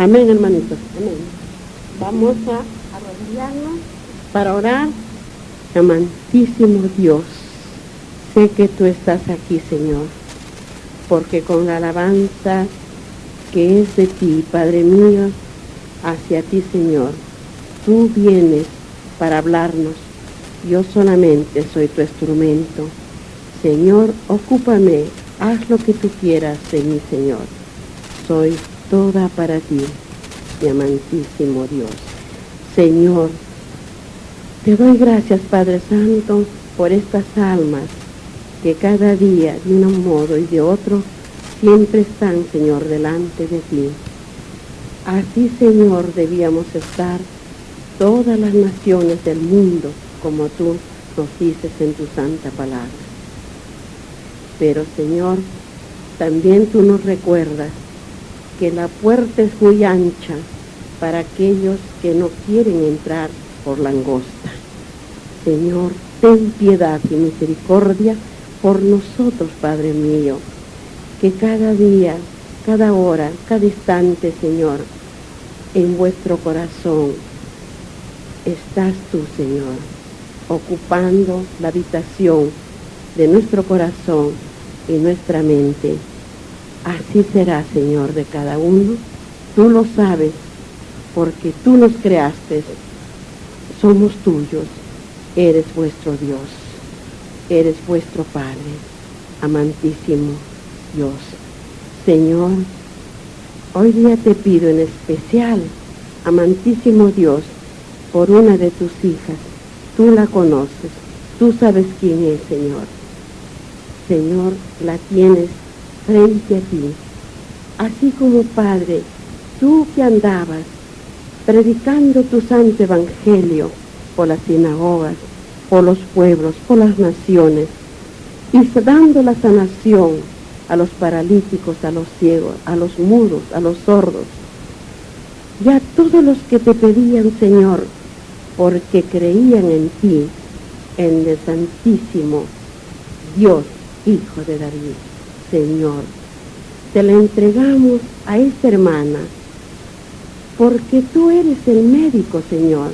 Amén, hermanitos. Amén. Vamos a arrodillarnos para orar. Amantísimo Dios, sé que tú estás aquí, Señor, porque con la alabanza que es de ti, Padre mío, hacia ti, Señor, tú vienes para hablarnos. Yo solamente soy tu instrumento. Señor, ocúpame, haz lo que tú quieras de mí, Señor. Soy toda para ti, mi amantísimo Dios. Señor, te doy gracias, Padre Santo, por estas almas que cada día, de un modo y de otro, siempre están, Señor, delante de ti. Así, Señor, debíamos estar todas las naciones del mundo, como tú nos dices en tu santa palabra. Pero, Señor, también tú nos recuerdas que la puerta es muy ancha para aquellos que no quieren entrar por la angosta. Señor, ten piedad y misericordia por nosotros, Padre mío, que cada día, cada hora, cada instante, Señor, en vuestro corazón estás tú, Señor, ocupando la habitación de nuestro corazón y nuestra mente. Así será, Señor, de cada uno. Tú lo sabes, porque tú nos creaste. Somos tuyos. Eres vuestro Dios. Eres vuestro Padre, amantísimo Dios. Señor, hoy día te pido en especial, amantísimo Dios, por una de tus hijas. Tú la conoces. Tú sabes quién es, Señor. Señor, la tienes frente a ti. Así como, Padre, tú que andabas predicando tu santo evangelio por las sinagogas, por los pueblos, por las naciones, y dando la sanación a los paralíticos, a los ciegos, a los mudos, a los sordos, y a todos los que te pedían, Señor, porque creían en ti, en el Santísimo Dios, Hijo de David. Señor, te la entregamos a esta hermana, porque tú eres el médico, Señor,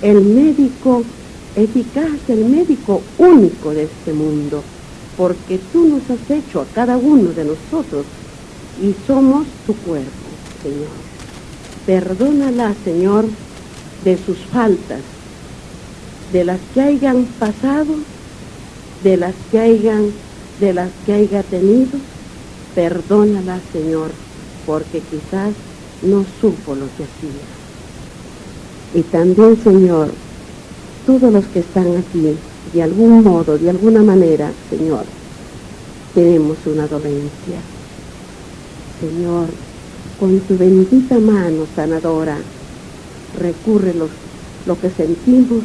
el médico eficaz, el médico único de este mundo, porque tú nos has hecho a cada uno de nosotros y somos tu cuerpo, Señor. Perdónala, Señor, de sus faltas, de las que hayan pasado, de las que haya tenido. Perdónala, Señor, porque quizás no supo lo que hacía. Y también, Señor, todos los que están aquí, de algún modo, de alguna manera, Señor, tenemos una dolencia. Señor, con tu bendita mano sanadora, recurre lo que sentimos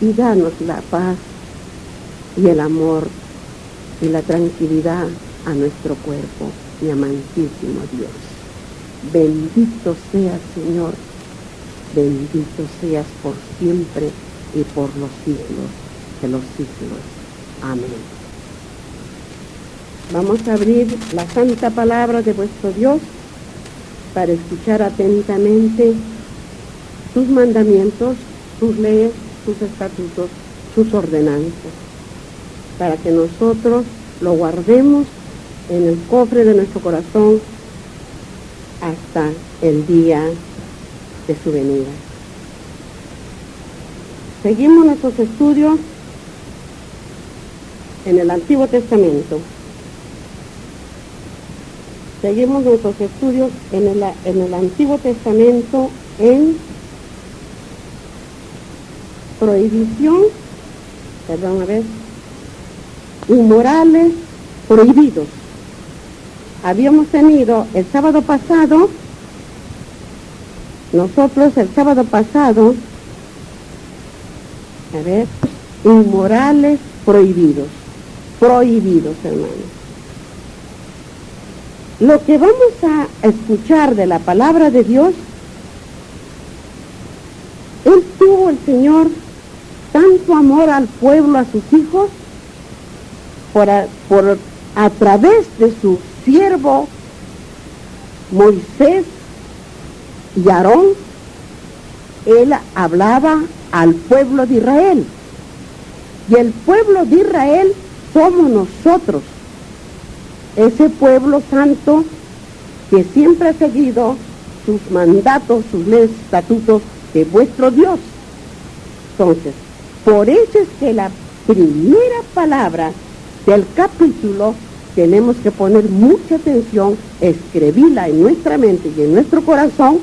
y danos la paz y el amor y la tranquilidad a nuestro cuerpo, mi amantísimo Dios. Bendito seas, Señor, bendito seas por siempre y por los siglos de los siglos. Amén. Vamos a abrir la santa palabra de vuestro Dios para escuchar atentamente sus mandamientos, sus leyes, sus estatutos, sus ordenanzas, para que nosotros lo guardemos en el cofre de nuestro corazón hasta el día de su venida. Seguimos nuestros estudios en el Antiguo Testamento. Seguimos nuestros estudios en el Antiguo Testamento en inmorales prohibidos. Habíamos tenido el sábado pasado, inmorales prohibidos, hermanos. Lo que vamos a escuchar de la palabra de Dios, Él tuvo, el Señor, tanto amor al pueblo, a sus hijos, a través de su siervo Moisés, y Aarón, él hablaba al pueblo de Israel. Y el pueblo de Israel somos nosotros, ese pueblo santo que siempre ha seguido sus mandatos, sus leyes, estatutos de vuestro Dios. Entonces, por eso es que la primera palabra del capítulo tenemos que poner mucha atención, escribirla en nuestra mente y en nuestro corazón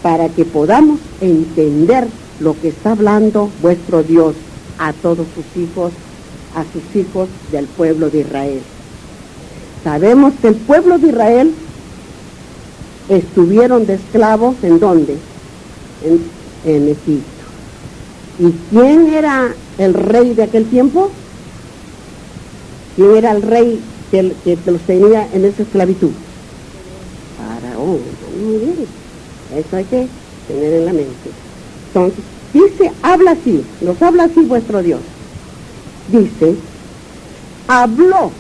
para que podamos entender lo que está hablando vuestro Dios a todos sus hijos, a sus hijos del pueblo de Israel. Sabemos que el pueblo de Israel estuvieron de esclavos, ¿en dónde? En Egipto. ¿Y quién era el rey de aquel tiempo? ¿Quién era el rey que los tenía en esa esclavitud? Faraón. Muy bien. Eso hay que tener en la mente. Entonces, dice, habla así, nos habla así vuestro Dios. Dice, habló.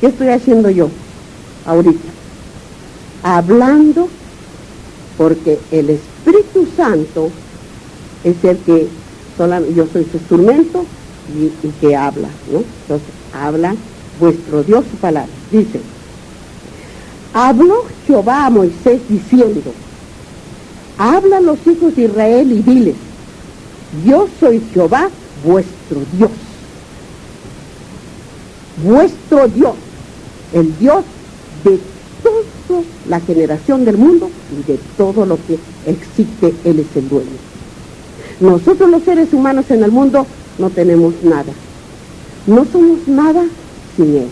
¿Qué estoy haciendo yo ahorita? Hablando, porque el Espíritu Santo es el que, yo soy su instrumento y que habla, ¿no? Entonces, habla vuestro Dios su palabra. Dice, habló Jehová a Moisés diciendo, habla a los hijos de Israel y diles, yo soy Jehová vuestro Dios. Vuestro Dios, el Dios de toda la generación del mundo y de todo lo que existe, Él es el dueño. Nosotros los seres humanos en el mundo no tenemos nada. No somos nada sin Él.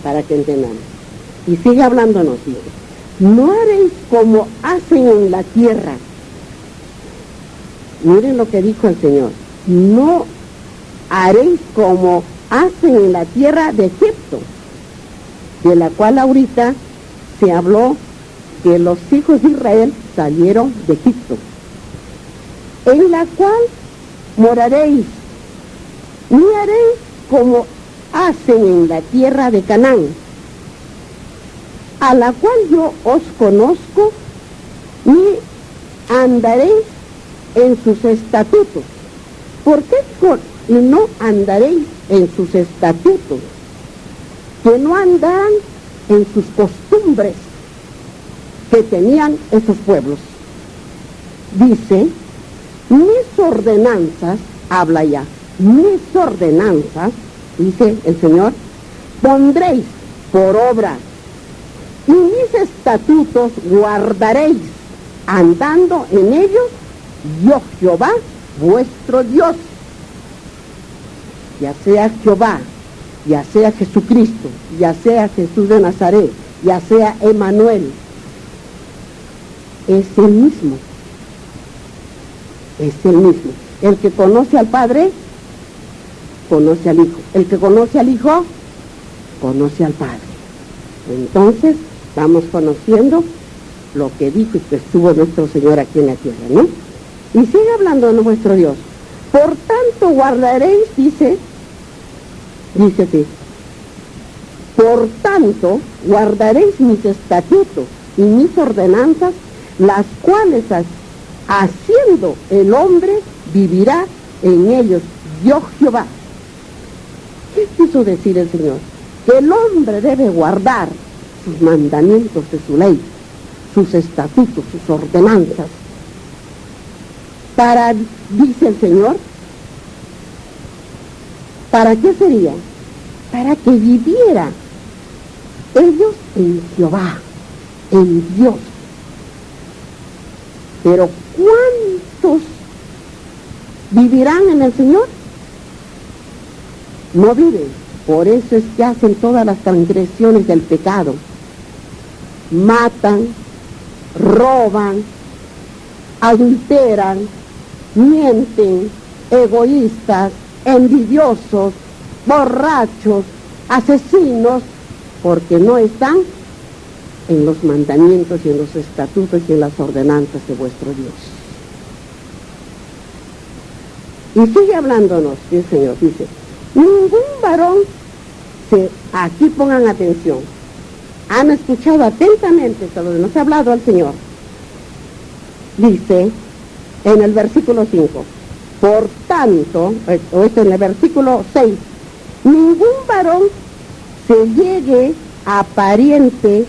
Para que entendamos. Y sigue hablándonos, dice, no haréis como hacen en la tierra. Miren lo que dijo el Señor. No haréis como hacen en la tierra de Egipto, de la cual ahorita se habló que los hijos de Israel salieron de Egipto, en la cual moraréis, ni haréis como hacen en la tierra de Canaán, a la cual yo os conozco, ni andaréis en sus estatutos. ¿Por qué y no andaréis en sus estatutos? Que no andaran en sus costumbres que tenían esos pueblos. Dice, mis ordenanzas, habla ya, mis ordenanzas, dice el Señor, pondréis por obra, y mis estatutos guardaréis, andando en ellos, yo Jehová, vuestro Dios. Ya sea Jehová, ya sea Jesucristo, ya sea Jesús de Nazaret, ya sea Emmanuel, es el mismo. Es el mismo. El que conoce al Padre, conoce al Hijo. El que conoce al Hijo, conoce al Padre. Entonces, vamos conociendo lo que dijo y que estuvo nuestro Señor aquí en la tierra, ¿no? Y sigue hablando de nuestro Dios. Por tanto guardaréis, dice así, por tanto guardaréis mis estatutos y mis ordenanzas, las cuales haciendo el hombre vivirá en ellos, yo Jehová. ¿Qué quiso decir el Señor? Que el hombre debe guardar sus mandamientos de su ley, sus estatutos, sus ordenanzas. Para, dice el Señor, ¿para qué sería? Para que viviera ellos en Jehová, en Dios. Pero ¿cuántos vivirán en el Señor? No viven. Por eso es que hacen todas las transgresiones del pecado. Matan, roban, adulteran, mienten, egoístas, envidiosos, borrachos, asesinos, porque no están en los mandamientos y en los estatutos y en las ordenanzas de vuestro Dios. Y sigue hablándonos, el Señor, dice, ningún varón, aquí pongan atención, han escuchado atentamente todo lo que nos ha hablado el Señor. Dice en el versículo 5, por tanto, o esto en el versículo 6, ningún varón se llegue a pariente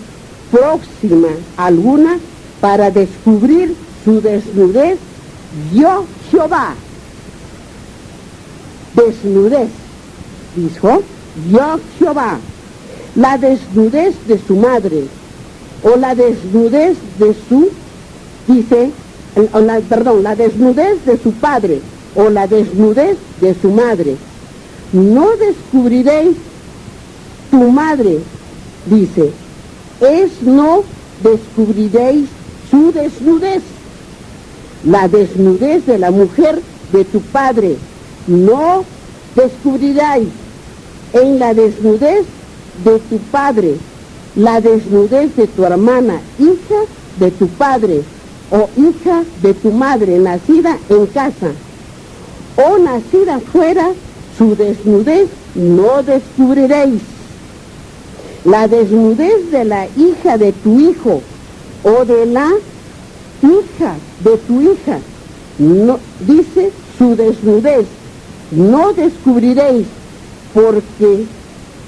próxima alguna para descubrir su desnudez. Yo, Jehová, desnudez, dijo, yo, Jehová, la desnudez de su madre, o la desnudez de su, dice, la desnudez de su padre, o la desnudez de su madre. No descubriréis tu madre, dice, no descubriréis su desnudez. La desnudez de la mujer de tu padre no descubriráis. En la desnudez de tu padre, la desnudez de tu hermana, hija de tu padre, o hija de tu madre, nacida en casa, o nacida fuera, su desnudez no descubriréis. La desnudez de la hija de tu hijo, o de la hija de tu hija, no, dice su desnudez, no descubriréis, porque,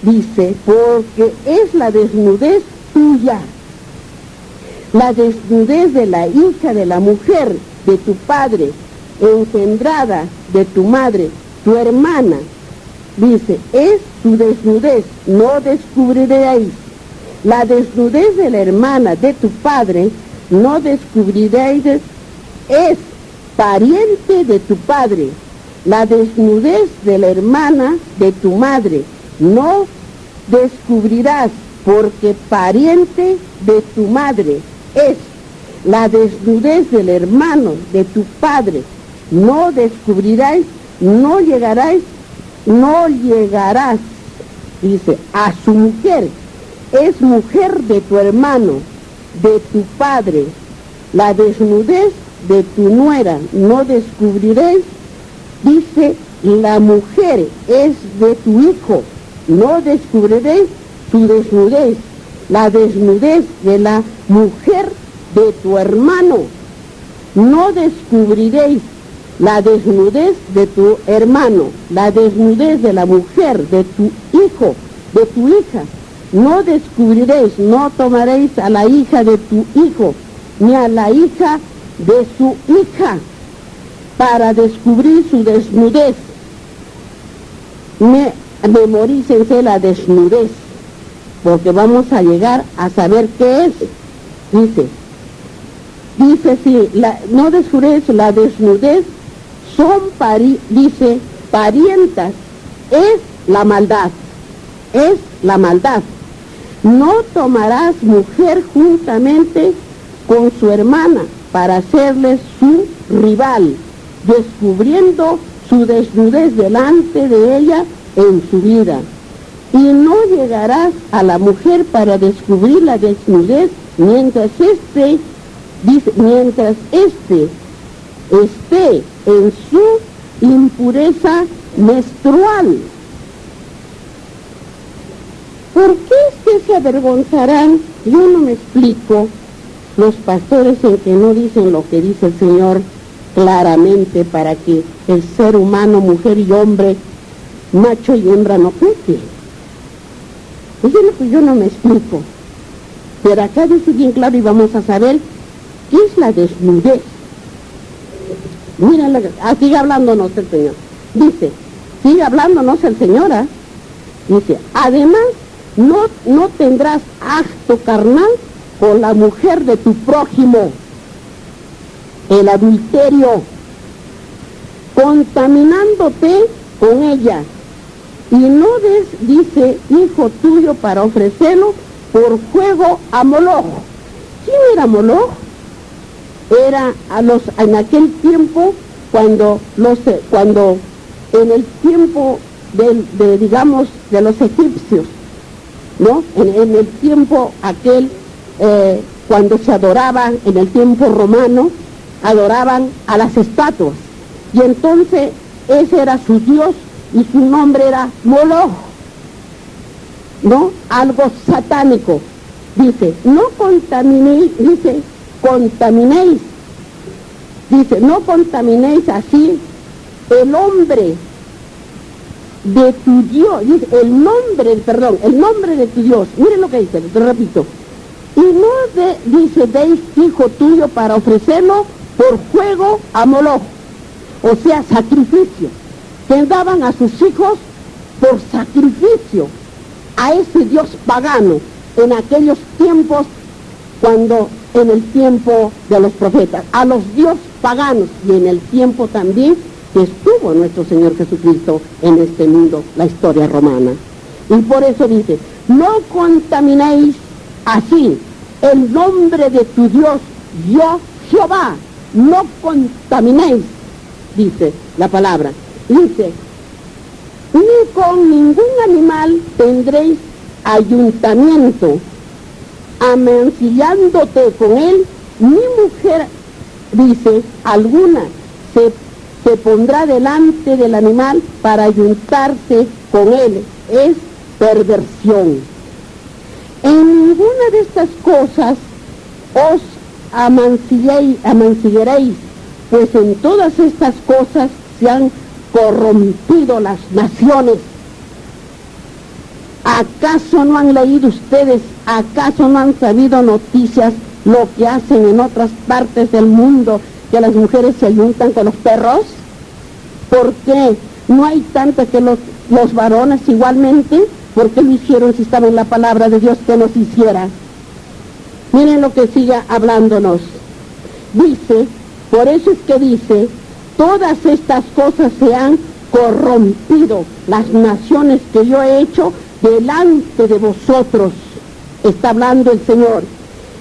dice, porque es la desnudez tuya. La desnudez de la hija de la mujer de tu padre, engendrada de tu madre, tu hermana, dice, es tu desnudez, no descubriréis. La desnudez de la hermana de tu padre, no descubriréis, es pariente de tu padre. La desnudez de la hermana de tu madre, no descubrirás, porque pariente de tu madre es. La desnudez del hermano de tu padre, no descubriráis, no llegarás, dice, a su mujer, es mujer de tu hermano, de tu padre. La desnudez de tu nuera no descubriréis, dice, la mujer es de tu hijo, no descubriréis su desnudez. La desnudez de la mujer de tu hermano, no descubriréis. La desnudez de tu hermano, la desnudez de la mujer de tu hijo, de tu hija, no descubriréis, no tomaréis a la hija de tu hijo, ni a la hija de su hija, para descubrir su desnudez. Memorícense la desnudez, porque vamos a llegar a saber qué es. Dice sí, no descubréis la desnudez, son dice, parientas, es la maldad, es la maldad. No tomarás mujer juntamente con su hermana para hacerle su rival, descubriendo su desnudez delante de ella en su vida. Y no llegarás a la mujer para descubrir la desnudez mientras esté en su impureza menstrual. ¿Por qué es que se avergonzarán? Yo no me explico los pastores en que no dicen lo que dice el Señor claramente para que el ser humano, mujer y hombre, macho y hembra, no peque. Yo no me explico. Pero acá dice bien claro y vamos a saber qué es la desnudez. Mira, sigue hablándonos el Señor. Dice, sigue hablándonos el Señor. Dice, además, no tendrás acto carnal con la mujer de tu prójimo. El adulterio, contaminándote con ella. Y no dice, hijo tuyo para ofrecerlo por juego a Moloch. ¿Quién era Moloch? Era en aquel tiempo cuando en el tiempo de los egipcios, ¿no? En el tiempo aquel cuando se adoraban, en el tiempo romano, adoraban a las estatuas. Y entonces ese era su dios y su nombre era Moloch, ¿no? Algo satánico. Dice, no contaminéis, no contaminéis así el hombre de tu Dios, dice, el nombre de tu Dios. Miren lo que dice, te repito. Y no deis hijo tuyo para ofrecerlo por juego a Moloch, o sea, sacrificio, que daban a sus hijos por sacrificio a ese Dios pagano en aquellos tiempos, cuando en el tiempo de los profetas, a los dioses paganos, y en el tiempo también que estuvo nuestro Señor Jesucristo en este mundo, la historia romana. Y por eso dice, no contaminéis así el nombre de tu Dios, yo Jehová, no contaminéis, dice la palabra. Dice, ni con ningún animal tendréis ayuntamiento, amancillándote con él, ni mujer, dice, alguna se pondrá delante del animal para ayuntarse con él, es perversión. En ninguna de estas cosas os amancillaréis, pues en todas estas cosas se han corrompido las naciones. ¿Acaso no han leído ustedes, acaso no han sabido noticias lo que hacen en otras partes del mundo, que las mujeres se ayuntan con los perros? ¿Por qué no hay tanto que los varones igualmente? ¿Por qué lo hicieron si estaba en la palabra de Dios que nos hiciera? Miren lo que sigue hablándonos. Dice, por eso es que dice, todas estas cosas se han corrompido, las naciones que yo he hecho delante de vosotros, está hablando el Señor,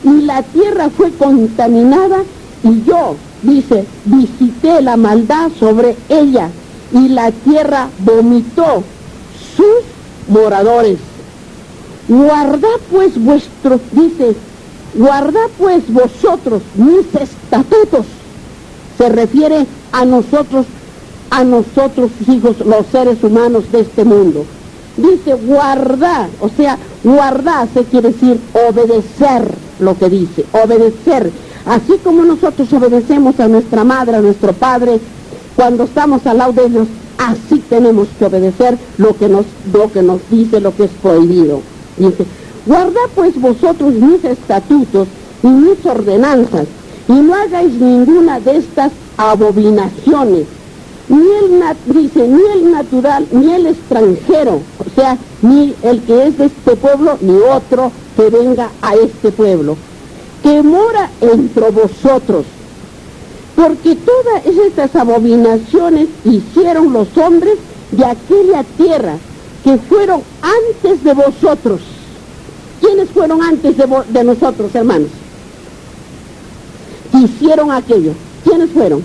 y la tierra fue contaminada, y yo, dice, visité la maldad sobre ella, y la tierra vomitó sus moradores. Guardad pues guardad pues vosotros mis estatutos. Se refiere a nosotros hijos, los seres humanos de este mundo. Dice guardar, o sea, guardarse quiere decir obedecer lo que dice, obedecer. Así como nosotros obedecemos a nuestra madre, a nuestro padre, cuando estamos al lado de ellos, así tenemos que obedecer lo que nos dice, lo que es prohibido. Dice, guardad pues vosotros mis estatutos y mis ordenanzas, y no hagáis ninguna de estas abominaciones, ni el natural, ni el extranjero, o sea, ni el que es de este pueblo, ni otro que venga a este pueblo, que mora entre vosotros, porque todas estas abominaciones hicieron los hombres de aquella tierra que fueron antes de vosotros. ¿Quiénes fueron antes de nosotros, hermanos? Que hicieron aquello. ¿Quiénes fueron?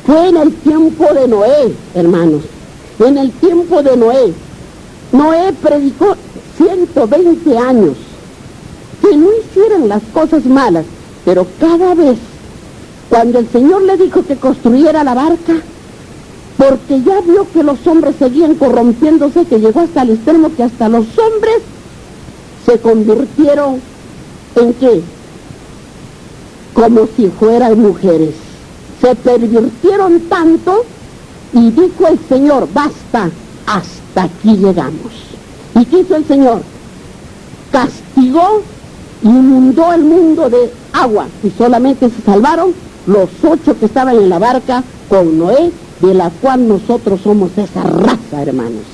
Fue en el tiempo de Noé, hermanos. En el tiempo de Noé. Noé predicó 120 años que no hicieran las cosas malas, pero cada vez cuando el Señor le dijo que construyera la barca, porque ya vio que los hombres seguían corrompiéndose, que llegó hasta el extremo que hasta los hombres se convirtieron en ¿qué? Como si fueran mujeres. Se pervirtieron tanto y dijo el Señor, basta, hasta aquí llegamos. ¿Y qué hizo el Señor? Castigó, inundó el mundo de agua y solamente se salvaron los 8 que estaban en la barca con Noé, de la cual nosotros somos esa raza, hermanos,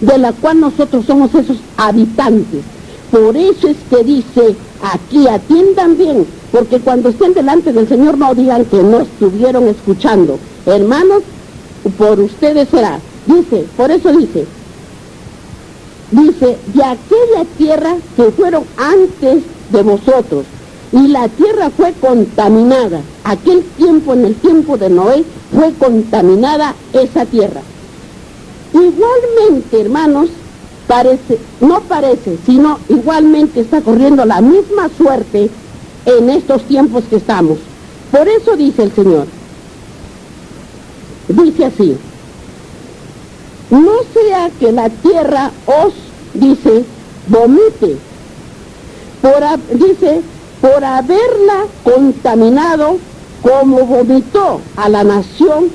de la cual nosotros somos esos habitantes. Por eso es que dice aquí, atiendan bien, porque cuando estén delante del Señor no digan que no estuvieron escuchando. Hermanos, por ustedes será. Dice, por eso dice, de aquella tierra que fueron antes de vosotros, y la tierra fue contaminada. Aquel tiempo, en el tiempo de Noé, fue contaminada esa tierra. Igualmente, hermanos, sino igualmente está corriendo la misma suerte en estos tiempos que estamos. Por eso dice el Señor, dice así, no sea que la tierra os, dice, vomite, dice, por haberla contaminado, como vomitó a la nación,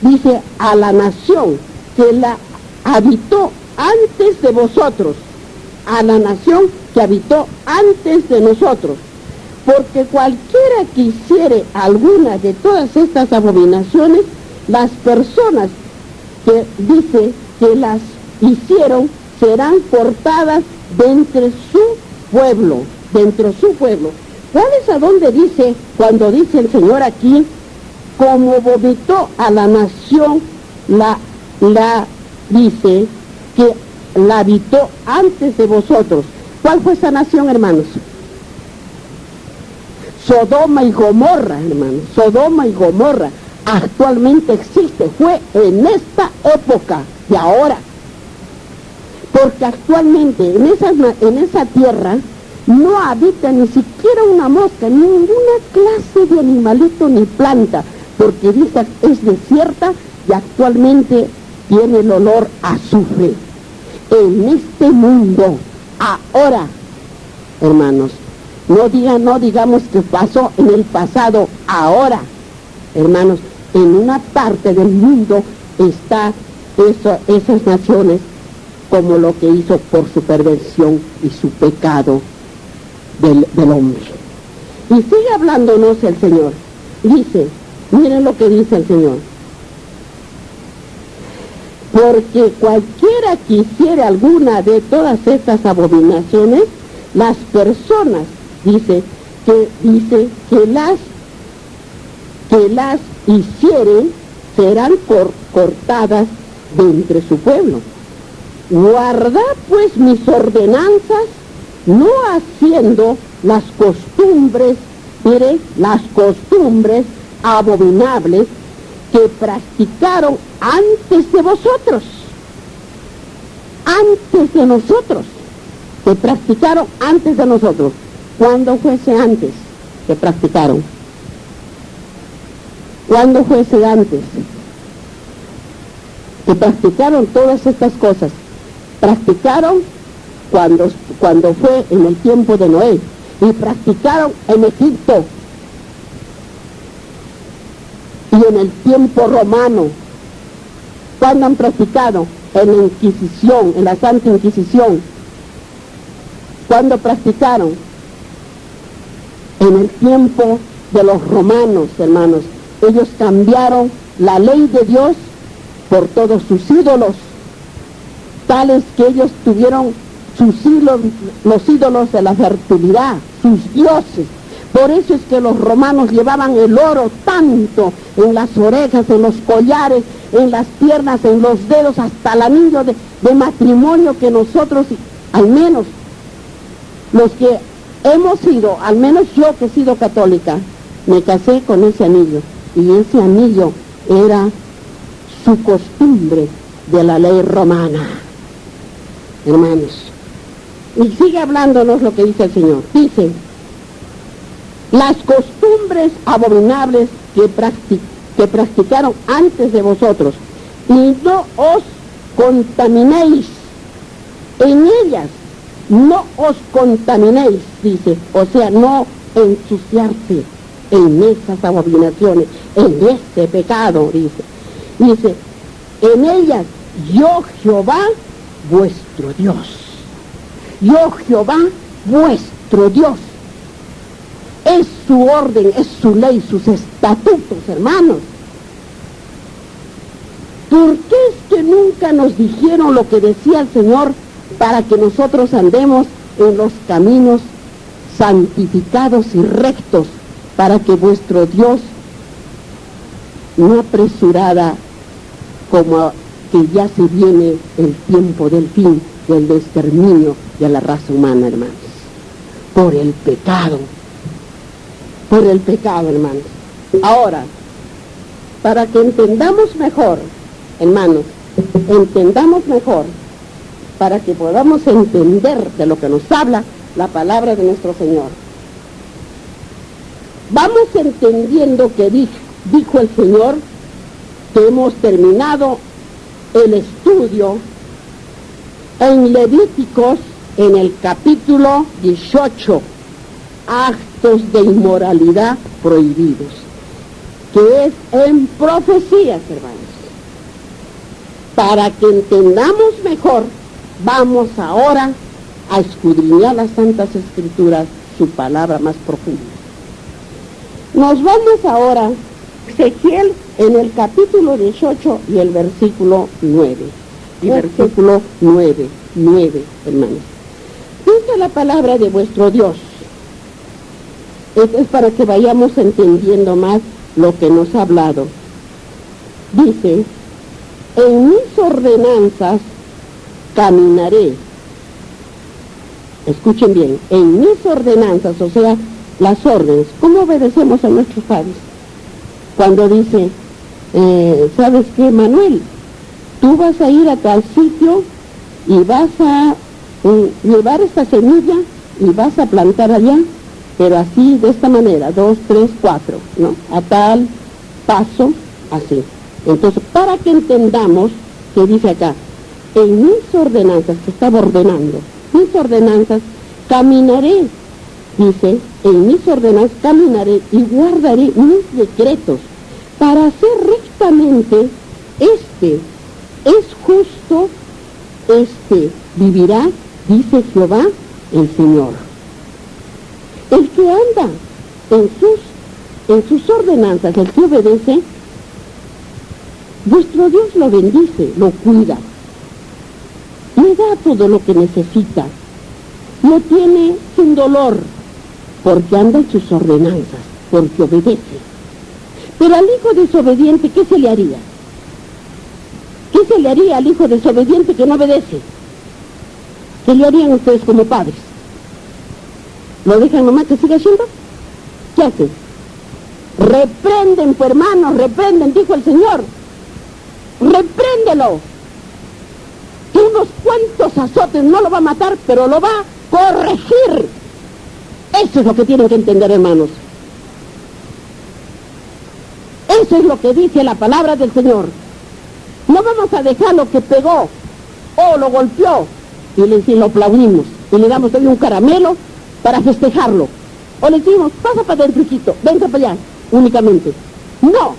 dice, a la nación que la habitó antes de vosotros, a la nación que habitó antes de nosotros. Porque cualquiera que hiciere alguna de todas estas abominaciones, las personas que dice que las hicieron serán cortadas de entre su pueblo, ¿Cuál es a dónde dice, cuando dice el Señor aquí, como vomitó a la nación, dice que la habitó antes de vosotros? ¿Cuál fue esa nación, hermanos? Sodoma y Gomorra, hermanos. Sodoma y Gomorra actualmente existe, fue en esta época de ahora. Porque actualmente en esa tierra no habita ni siquiera una mosca, ninguna clase de animalito ni planta, porque dice es desierta y actualmente tiene el olor a azufre. En este mundo, ahora, hermanos, no digamos que pasó en el pasado, ahora, hermanos, en una parte del mundo está esas naciones como lo que hizo por su perversión y su pecado del hombre. Y sigue hablándonos el Señor. Dice, miren lo que dice el Señor. Porque cualquiera que hiciere alguna de todas estas abominaciones, las personas, dice que las hicieren serán cortadas de entre su pueblo. Guardad pues mis ordenanzas, no haciendo las costumbres abominables que practicaron antes de vosotros, que practicaron antes de nosotros. ¿Cuándo fue ese antes que practicaron? ¿Cuándo fue ese antes que practicaron todas estas cosas? Practicaron cuando fue en el tiempo de Noé, y practicaron en Egipto y en el tiempo romano. ¿Cuándo han practicado? En la Inquisición, en la Santa Inquisición. ¿Cuándo practicaron? En el tiempo de los romanos, hermanos. Ellos cambiaron la ley de Dios por todos sus ídolos, tales que ellos tuvieron los ídolos de la fertilidad, sus dioses. Por eso es que los romanos llevaban el oro tanto en las orejas, en los collares, en las piernas, en los dedos, hasta el anillo de matrimonio, que nosotros, al menos los que hemos sido, al menos yo que he sido católica, me casé con ese anillo, y ese anillo era su costumbre de la ley romana, hermanos. Y sigue hablándonos lo que dice el Señor. Dice, las costumbres abominables que practicaron antes de vosotros, y no os contaminéis en ellas, no os contaminéis, dice, o sea, no ensuciarse en esas abominaciones, en ese pecado, dice, en ellas yo Jehová vuestro Dios. Yo Jehová vuestro Dios. Es su orden, es su ley, sus estatutos, hermanos. ¿Por qué es que nunca nos dijeron lo que decía el Señor para que nosotros andemos en los caminos santificados y rectos, para que vuestro Dios no apresurada como que ya se viene el tiempo del fin, del exterminio de la raza humana, hermanos? Por el pecado, hermanos. Ahora, para que entendamos mejor, hermanos, para que podamos entender de lo que nos habla la palabra de nuestro Señor, vamos entendiendo que dijo el Señor que hemos terminado el estudio en Levíticos en el capítulo 18, actos de inmoralidad prohibidos, que es en profecías, hermanos. Para que entendamos mejor, vamos ahora a escudriñar las Santas Escrituras, su palabra más profunda. Nos vamos ahora a Ezequiel en el capítulo 18 y el versículo 9. Y versículo 9, hermanos. Dice la palabra de vuestro Dios. Esto es para que vayamos entendiendo más lo que nos ha hablado. Dice, en mis ordenanzas caminaré. Escuchen bien, en mis ordenanzas, o sea, las órdenes. ¿Cómo obedecemos a nuestros padres? Cuando dice, ¿sabes qué, Manuel? Tú vas a ir a tal sitio y vas a llevar esta semilla y vas a plantar allá, pero así, de esta manera, 2, 3, 4, ¿no? A tal paso, así. Entonces, para que entendamos que dice acá, en mis ordenanzas, que estaba ordenando, mis ordenanzas caminaré, dice, en mis ordenanzas caminaré y guardaré mis decretos para hacer rectamente es justo, vivirá, dice Jehová el Señor. El que anda en sus ordenanzas, el que obedece, vuestro Dios lo bendice, lo cuida, le da todo lo que necesita, lo tiene sin dolor, porque anda en sus ordenanzas, porque obedece. Pero al hijo desobediente, ¿qué se le haría? ¿Qué se le haría al hijo desobediente que no obedece? ¿Qué le harían ustedes como padres? ¿Lo dejan nomás que siga haciendo? ¿Qué hacen? Reprenden, pues hermanos, reprenden, dijo el Señor. Repréndelo. Que unos cuantos azotes no lo va a matar, pero lo va a corregir. Eso es lo que tienen que entender, hermanos. Eso es lo que dice la palabra del Señor. No vamos a dejar lo que pegó o lo golpeó y lo aplaudimos y le damos hoy un caramelo para festejarlo. O le decimos, pasa para adentro, hijito, venga para allá, únicamente. No.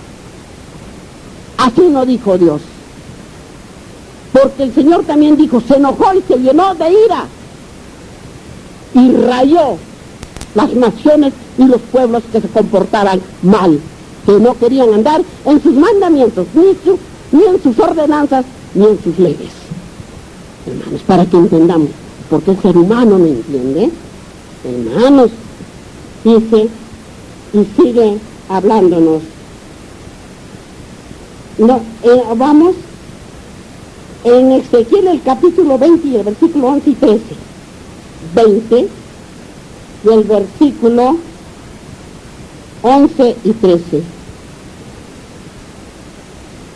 Así no dijo Dios. Porque el Señor también dijo, se enojó y se llenó de ira. Y rayó las naciones y los pueblos que se comportaban mal, que no querían andar en sus mandamientos, ni en sus ordenanzas, ni en sus leyes. Hermanos, para que entendamos, porque el ser humano no entiende. Hermanos, dice, y sigue hablándonos. No, vamos en Ezequiel el capítulo 20 y el versículo 11 y 13. 20 y el versículo 11 y 13.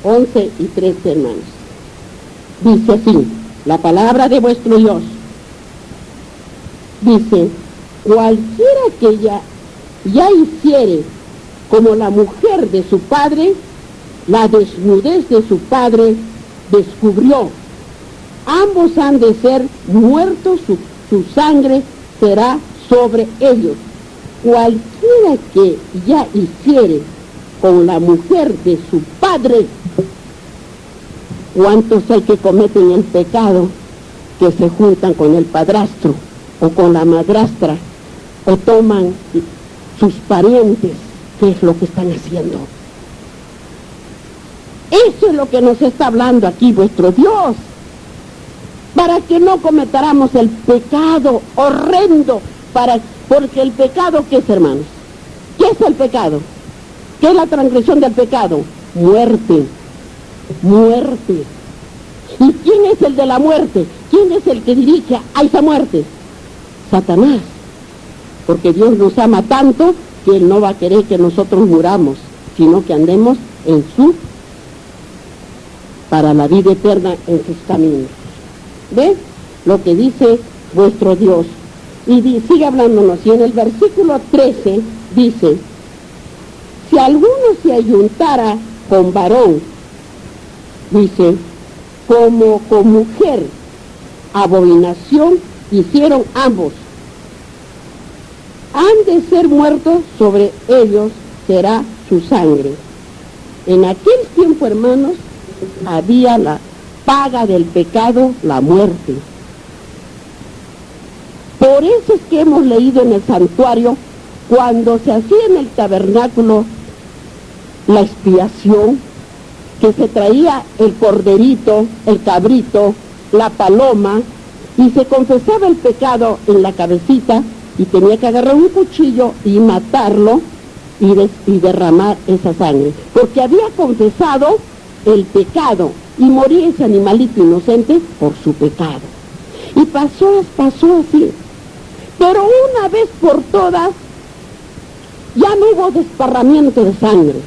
11 y 13, hermanos. Dice así, la palabra de vuestro Dios. Dice, cualquiera que ya hiciere como la mujer de su padre, la desnudez de su padre descubrió. Ambos han de ser muertos, su sangre será sobre ellos. Cualquiera que ya hiciere con la mujer de su padre, ¿cuántos hay que cometen el pecado que se juntan con el padrastro o con la madrastra o toman sus parientes? ¿Qué es lo que están haciendo? Eso es lo que nos está hablando aquí vuestro Dios, para que no cometáramos el pecado horrendo, porque el pecado, ¿qué es, hermanos? ¿Qué es el pecado? ¿Qué es la transgresión del pecado? Muerte, muerte. ¿Y quién es el de la muerte? ¿Quién es el que dirige a esa muerte? Satanás, porque Dios nos ama tanto que Él no va a querer que nosotros muramos, sino que andemos para la vida eterna en sus caminos. ¿Ves? Lo que dice vuestro Dios. Y sigue hablándonos, y en el versículo 13 dice, si alguno se ayuntara con varón, dice, como con mujer, abominación hicieron ambos. Han de ser muertos, sobre ellos será su sangre. En aquel tiempo, hermanos, había la paga del pecado, la muerte. Por eso es que hemos leído en el santuario, cuando se hacía en el tabernáculo la expiación, que se traía el corderito, el cabrito, la paloma, y se confesaba el pecado en la cabecita, y tenía que agarrar un cuchillo y matarlo y derramar esa sangre, porque había confesado el pecado y moría ese animalito inocente por su pecado. Y pasó así. Pero una vez por todas, ya no hubo desparramiento de sangre,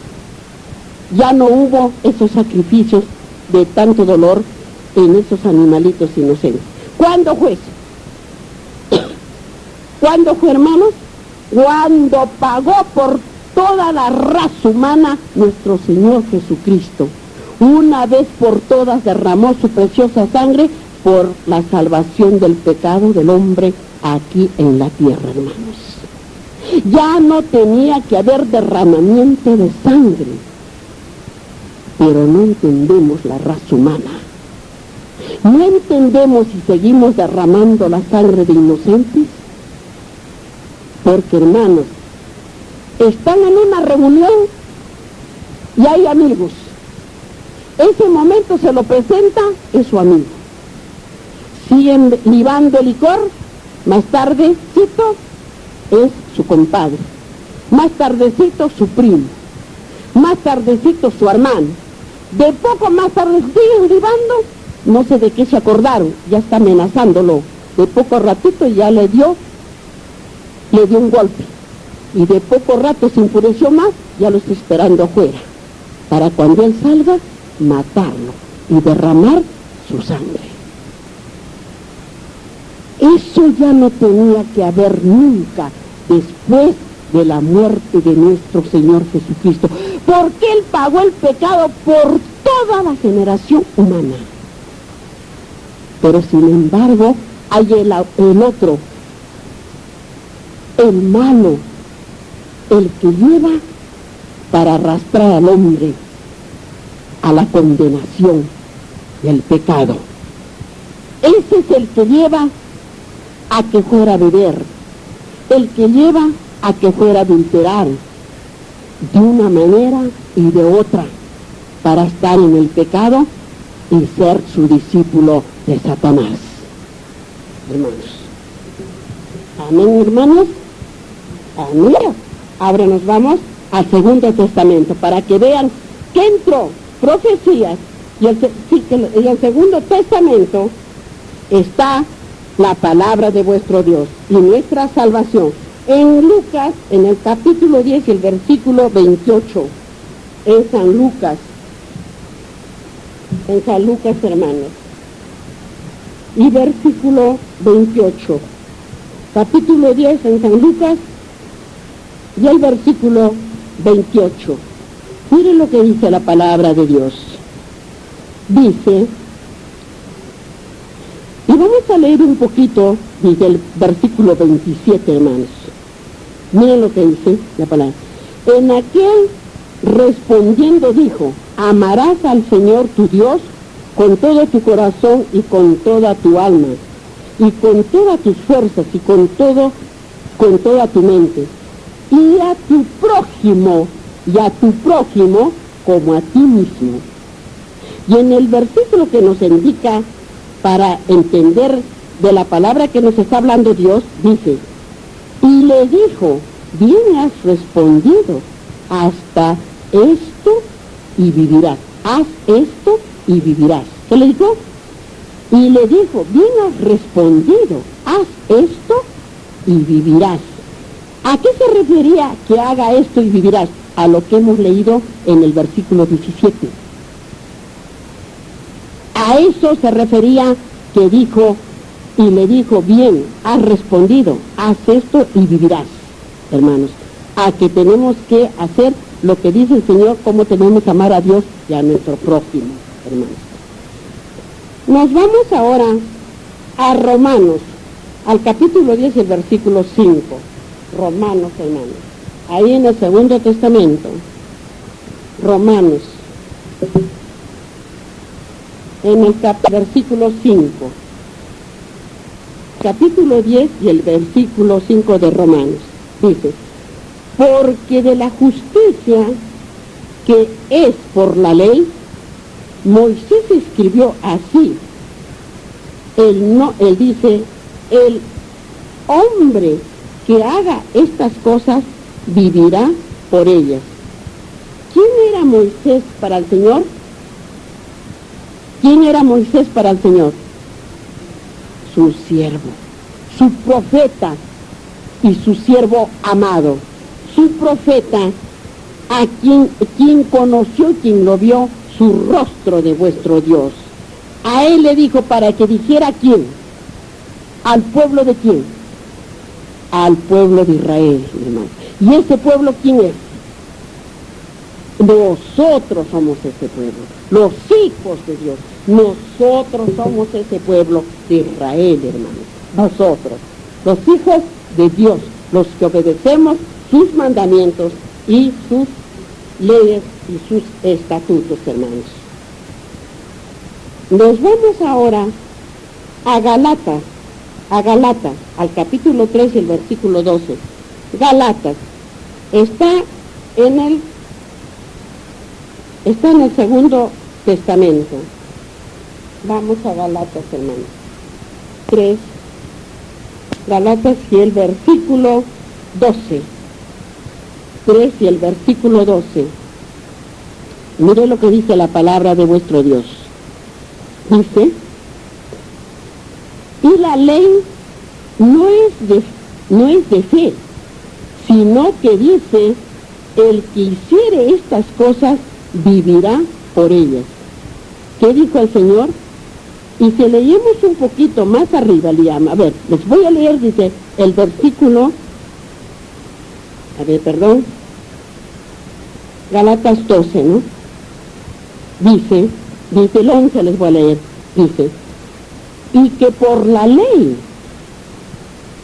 ya no hubo esos sacrificios de tanto dolor en esos animalitos inocentes. ¿Cuándo fue eso? ¿Cuándo fue, hermanos? Cuando pagó por toda la raza humana nuestro Señor Jesucristo. Una vez por todas derramó su preciosa sangre por la salvación del pecado del hombre aquí en la tierra, hermanos. Ya no tenía que haber derramamiento de sangre, pero no entendemos la raza humana. No entendemos si seguimos derramando la sangre de inocentes, porque, hermanos, están en una reunión y hay amigos. Ese momento se lo presenta, es su amigo. Siguen libando el licor, más tardecito es su compadre, más tardecito su primo, más tardecito su hermano. De poco más tarde siguen libando, no sé de qué se acordaron, ya está amenazándolo. De poco ratito ya le dio un golpe. Y de poco rato se enfureció más, ya lo está esperando afuera, para cuando él salga, matarlo y derramar su sangre. Eso ya no tenía que haber nunca después de la muerte de nuestro Señor Jesucristo, porque Él pagó el pecado por toda la generación humana. Pero sin embargo, hay el otro, el malo, el que lleva para arrastrar al hombre a la condenación del pecado. Ese es el que lleva a que fuera a beber, el que lleva a que fuera a adulterar de una manera y de otra, para estar en el pecado y ser su discípulo de Satanás. Hermanos. Amén, hermanos. Amén. Ahora nos vamos al Segundo Testamento para que vean que entró profecías y en el Segundo Testamento está la palabra de vuestro Dios y nuestra salvación. En Lucas, en el capítulo 10 y el versículo 28, en San Lucas, hermanos, y versículo 28, capítulo 10 en San Lucas y el versículo 28. Miren lo que dice la palabra de Dios. Dice, y vamos a leer un poquito desde el versículo 27, hermanos. Miren lo que dice la palabra. En aquel respondiendo dijo, amarás al Señor tu Dios con todo tu corazón y con toda tu alma, y con todas tus fuerzas y con toda tu mente, y a tu prójimo como a ti mismo. Y en el versículo que nos indica para entender de la palabra que nos está hablando Dios, dice, y le dijo, bien has respondido, hasta esto y vivirás. Haz esto y vivirás. ¿Qué le dijo? Y le dijo, bien has respondido, haz esto y vivirás. ¿A qué se refería que haga esto y vivirás? A lo que hemos leído en el versículo 17. A eso se refería que dijo, y le dijo, bien, has respondido, haz esto y vivirás, hermanos. A que tenemos que hacer lo que dice el Señor, cómo tenemos que amar a Dios y a nuestro prójimo, hermanos. Nos vamos ahora a Romanos, al capítulo 10 y el versículo 5, Romanos, hermanos, ahí en el Segundo Testamento, Romanos, en el versículo 5, capítulo 10 y el versículo 5 de Romanos, dice, porque de la justicia que es por la ley, Moisés escribió así, él dice, el hombre que haga estas cosas vivirá por ellas. ¿Quién era Moisés para el Señor? ¿Quién era Moisés para el Señor? Su siervo, su profeta y su siervo amado. Su profeta, a quien conoció, quien lo vio, su rostro de vuestro Dios. A él le dijo para que dijera ¿a quién? ¿Al pueblo de quién? Al pueblo de Israel, hermano. ¿Y ese pueblo quién es? Nosotros somos ese pueblo, los hijos de Dios. Nosotros somos ese pueblo de Israel, hermanos. Nosotros, los hijos de Dios, los que obedecemos sus mandamientos y sus leyes y sus estatutos, hermanos. Nos vamos ahora a Galatas, al capítulo 3 y el versículo 12. Galatas está en el Segundo Testamento. Vamos a Galatas, hermanos. 3, Galatas y el versículo 12. 3 y el versículo 12. Mire lo que dice la palabra de vuestro Dios. Dice, y la ley no es de fe, sino que dice, el que hiciere estas cosas vivirá por ellas. ¿Qué dijo el Señor? Y si leemos un poquito más arriba, Liam, a ver, les voy a leer, dice, el versículo, Galatas 12, ¿no? Dice el 11, les voy a leer, dice, y que por la ley,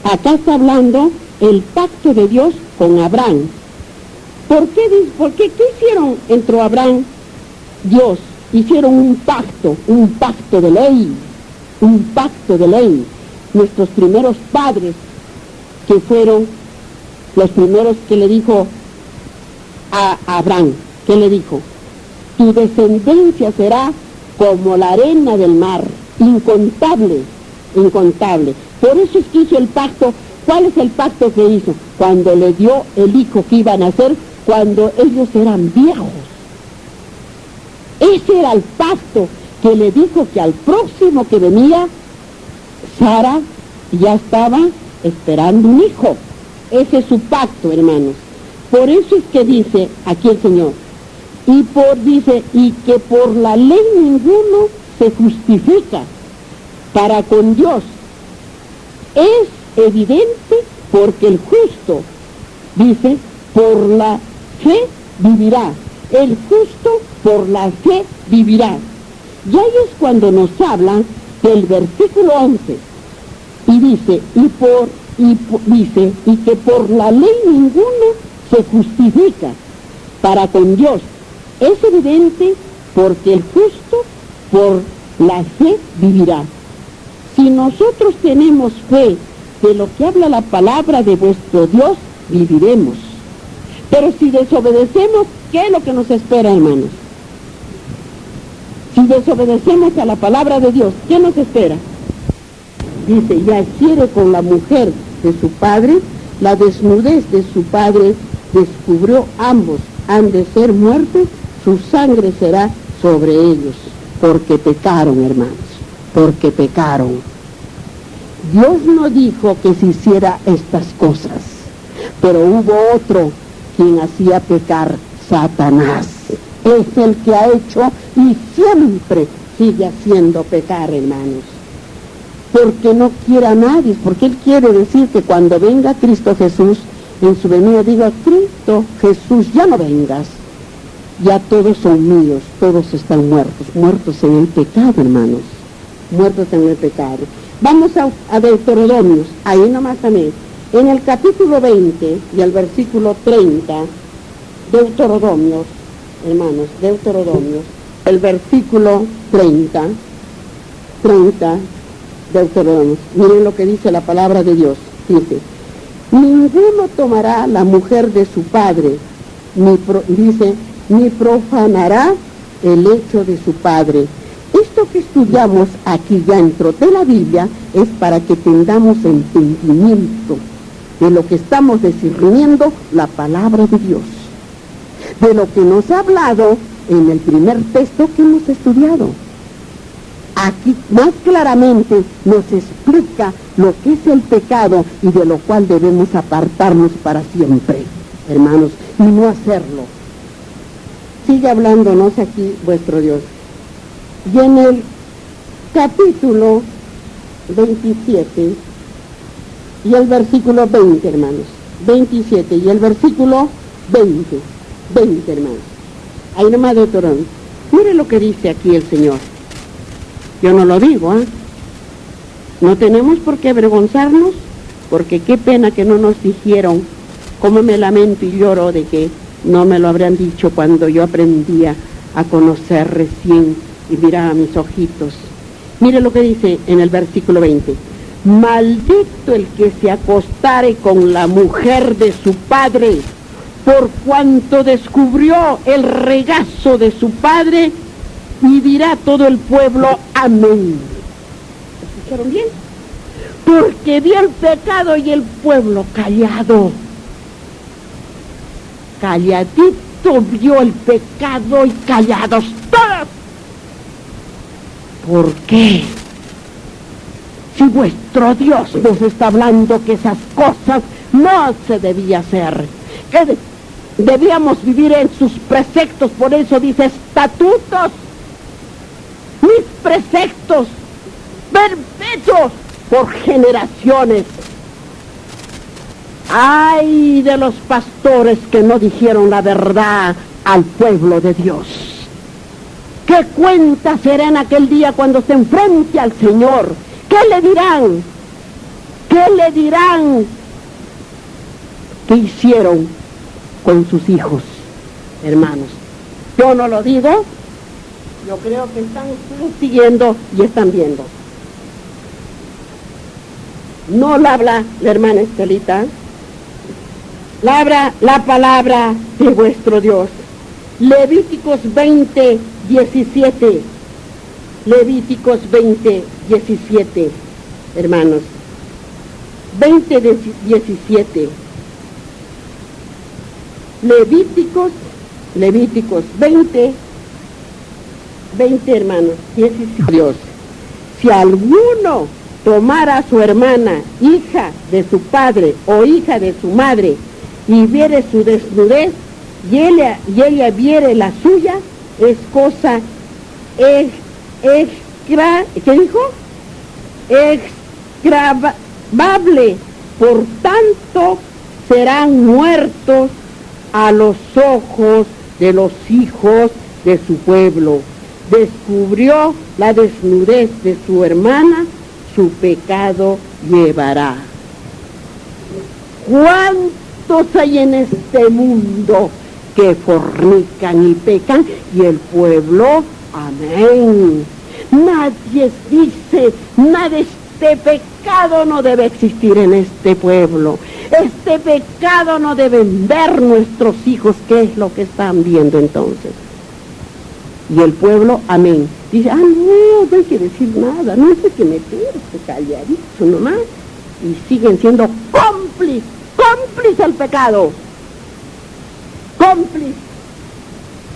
acá está hablando el pacto de Dios con Abraham. ¿Por qué hicieron? Entró Abraham, Dios, hicieron un pacto de ley, nuestros primeros padres, que fueron los primeros que le dijo a Abraham, ¿qué le dijo? Tu descendencia será como la arena del mar, incontable. Por eso es que hizo el pacto. ¿Cuál es el pacto que hizo? Cuando le dio el hijo que iban a nacer, cuando ellos eran viejos. Ese era el pacto que le dijo que al próximo que venía, Sara ya estaba esperando un hijo. Ese es su pacto, hermanos. Por eso es que dice aquí el Señor, y que por la ley ninguno se justifica para con Dios. Es evidente porque el justo, dice, por la fe vivirá. El justo por la fe vivirá. Y ahí es cuando nos habla del versículo 11. Y dice, y que por la ley ninguno se justifica para con Dios. Es evidente porque el justo por la fe vivirá. Si nosotros tenemos fe de lo que habla la palabra de vuestro Dios, viviremos. Pero si desobedecemos, ¿qué es lo que nos espera, hermanos? Si desobedecemos a la palabra de Dios, ¿qué nos espera? Dice, y adquiere con la mujer de su padre, la desnudez de su padre descubrió, ambos han de ser muertos, su sangre será sobre ellos, porque pecaron, hermanos, porque pecaron. Dios no dijo que se hiciera estas cosas, pero hubo otro quien hacía pecar, Satanás. Es el que ha hecho y siempre sigue haciendo pecar, hermanos. Porque no quiere a nadie, porque Él quiere decir que cuando venga Cristo Jesús, en su venida diga, Cristo Jesús, ya no vengas. Ya todos son míos, todos están muertos en el pecado, hermanos. Muertos en el pecado. Vamos a Deuteronomios, ahí nomás también. En el capítulo 20 y el versículo 30, Deuteronomios, hermanos, Deuteronomios, el versículo 30, Deuteronomios. Miren lo que dice la palabra de Dios. Dice, ninguno tomará la mujer de su padre, ni profanará el lecho de su padre. Esto que estudiamos aquí dentro de la Biblia es para que tengamos entendimiento de lo que estamos discerniendo la palabra de Dios, de lo que nos ha hablado en el primer texto que hemos estudiado. Aquí más claramente nos explica lo que es el pecado y de lo cual debemos apartarnos para siempre, hermanos, y no hacerlo. Sigue hablándonos aquí vuestro Dios. Y en el capítulo 27 y el versículo 20, hermanos, 27 y el versículo 20, hermanos. Ahí nomás de Deuteronomio. Mire lo que dice aquí el Señor. Yo no lo digo, ¿eh? No tenemos por qué avergonzarnos, porque qué pena que no nos dijeron. Cómo me lamento y lloro de que no me lo habrían dicho cuando yo aprendía a conocer recién y miraba mis ojitos. Mire lo que dice en el versículo 20. Maldito el que se acostare con la mujer de su padre, por cuanto descubrió el regazo de su padre, y dirá todo el pueblo, amén. ¿Escucharon bien? Porque vio el pecado y el pueblo callado. Calladito vio el pecado y callados todos. ¿Por qué? Si vuestro Dios nos está hablando que esas cosas no se debía hacer, que debíamos vivir en sus preceptos, por eso dice estatutos, mis preceptos perpetuos por generaciones. ¡Ay de los pastores que no dijeron la verdad al pueblo de Dios! ¿Qué cuenta será en aquel día cuando se enfrente al Señor? ¿Qué le dirán? ¿Qué le dirán? ¿Qué hicieron con sus hijos, hermanos? Yo no lo digo, yo creo que están siguiendo y están viendo. No la habla la hermana Estelita, la habla la palabra de vuestro Dios. Levíticos 20, 17. Levíticos 20, 17, hermanos. 20, 17. Levíticos 20, hermanos, 17. Dios, si alguno tomara a su hermana, hija de su padre o hija de su madre, y viere su desnudez, y ella viere la suya, es cosa ¿qué dijo? Exgravable, por tanto serán muertos a los ojos de los hijos de su pueblo. Descubrió la desnudez de su hermana, su pecado llevará. ¿Cuántos hay en este mundo que fornican y pecan? Y el pueblo, amén. Nadie dice, nada, este pecado no debe existir en este pueblo. Este pecado no deben ver nuestros hijos. ¿Qué es lo que están viendo entonces? Y el pueblo, amén. Dice, no hay que decir nada, no hay que meterse, calladito nomás. Y siguen siendo cómplices al pecado. Cómplices,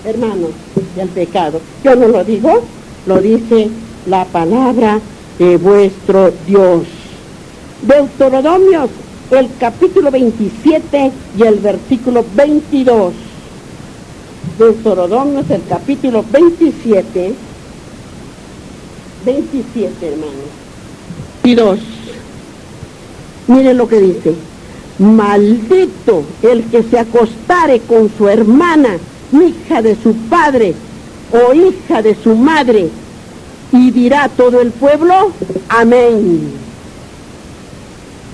hermanos, del pecado. Yo no lo digo, lo dice la palabra de vuestro Dios. Deuteronomios, el capítulo 27 y el versículo 22. Deuteronomios, el capítulo 27, hermanos. 22. Miren lo que dice. Maldito el que se acostare con su hermana, hija de su padre o hija de su madre, Y dirá todo el pueblo, amén.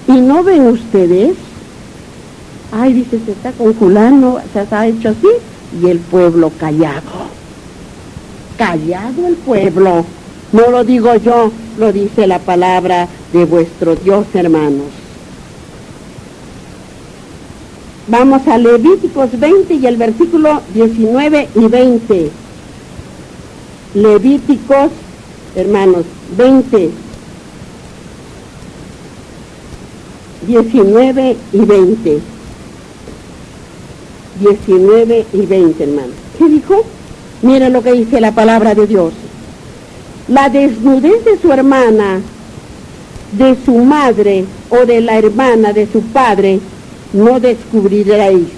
¿Y no ven ustedes? Ay, dice, se está con fulano, se ha hecho así, y el pueblo callado. Callado el pueblo. No lo digo yo, lo dice la palabra de vuestro Dios, hermanos. Vamos a Levíticos 20 y el versículo 19 y 20. Levíticos, hermanos, 20, 19 y 20. 19 y 20, hermanos. ¿Qué dijo? Miren lo que dice la palabra de Dios. La desnudez de su hermana, de su madre o de la hermana de su padre, no descubriréis,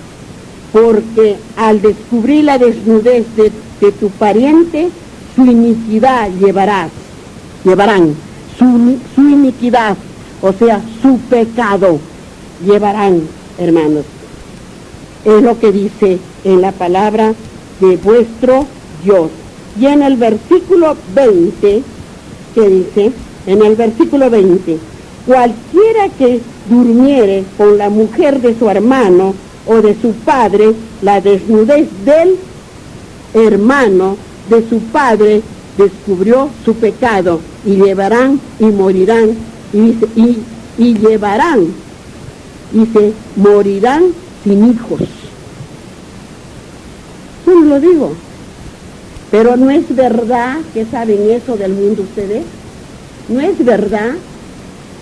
porque al descubrir la desnudez de tu pariente, su iniquidad llevarán, su iniquidad, o sea, su pecado, llevarán, hermanos. Es lo que dice en la palabra de vuestro Dios. Y en el versículo 20, ¿qué dice? En el versículo 20, cualquiera que durmiere con la mujer de su hermano o de su padre, la desnudez del hermano de su padre descubrió su pecado, y llevarán y morirán, y llevarán, dice, morirán sin hijos. Yo no lo digo, pero no es verdad que saben eso del mundo ustedes. No es verdad.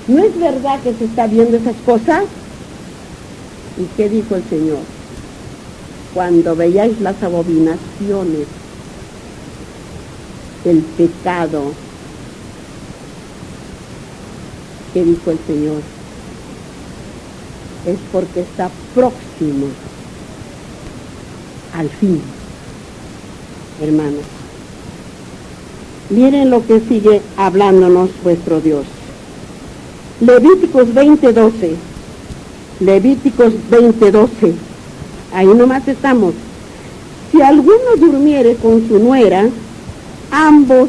¿No es verdad que se está viendo esas cosas? ¿Y qué dijo el Señor? Cuando veáis las abominaciones, el pecado, ¿qué dijo el Señor? Es porque está próximo al fin, hermanos. Miren lo que sigue hablándonos vuestro Dios. Levíticos 20:12. Levíticos 20:12. Ahí nomás estamos. Si alguno durmiere con su nuera, ambos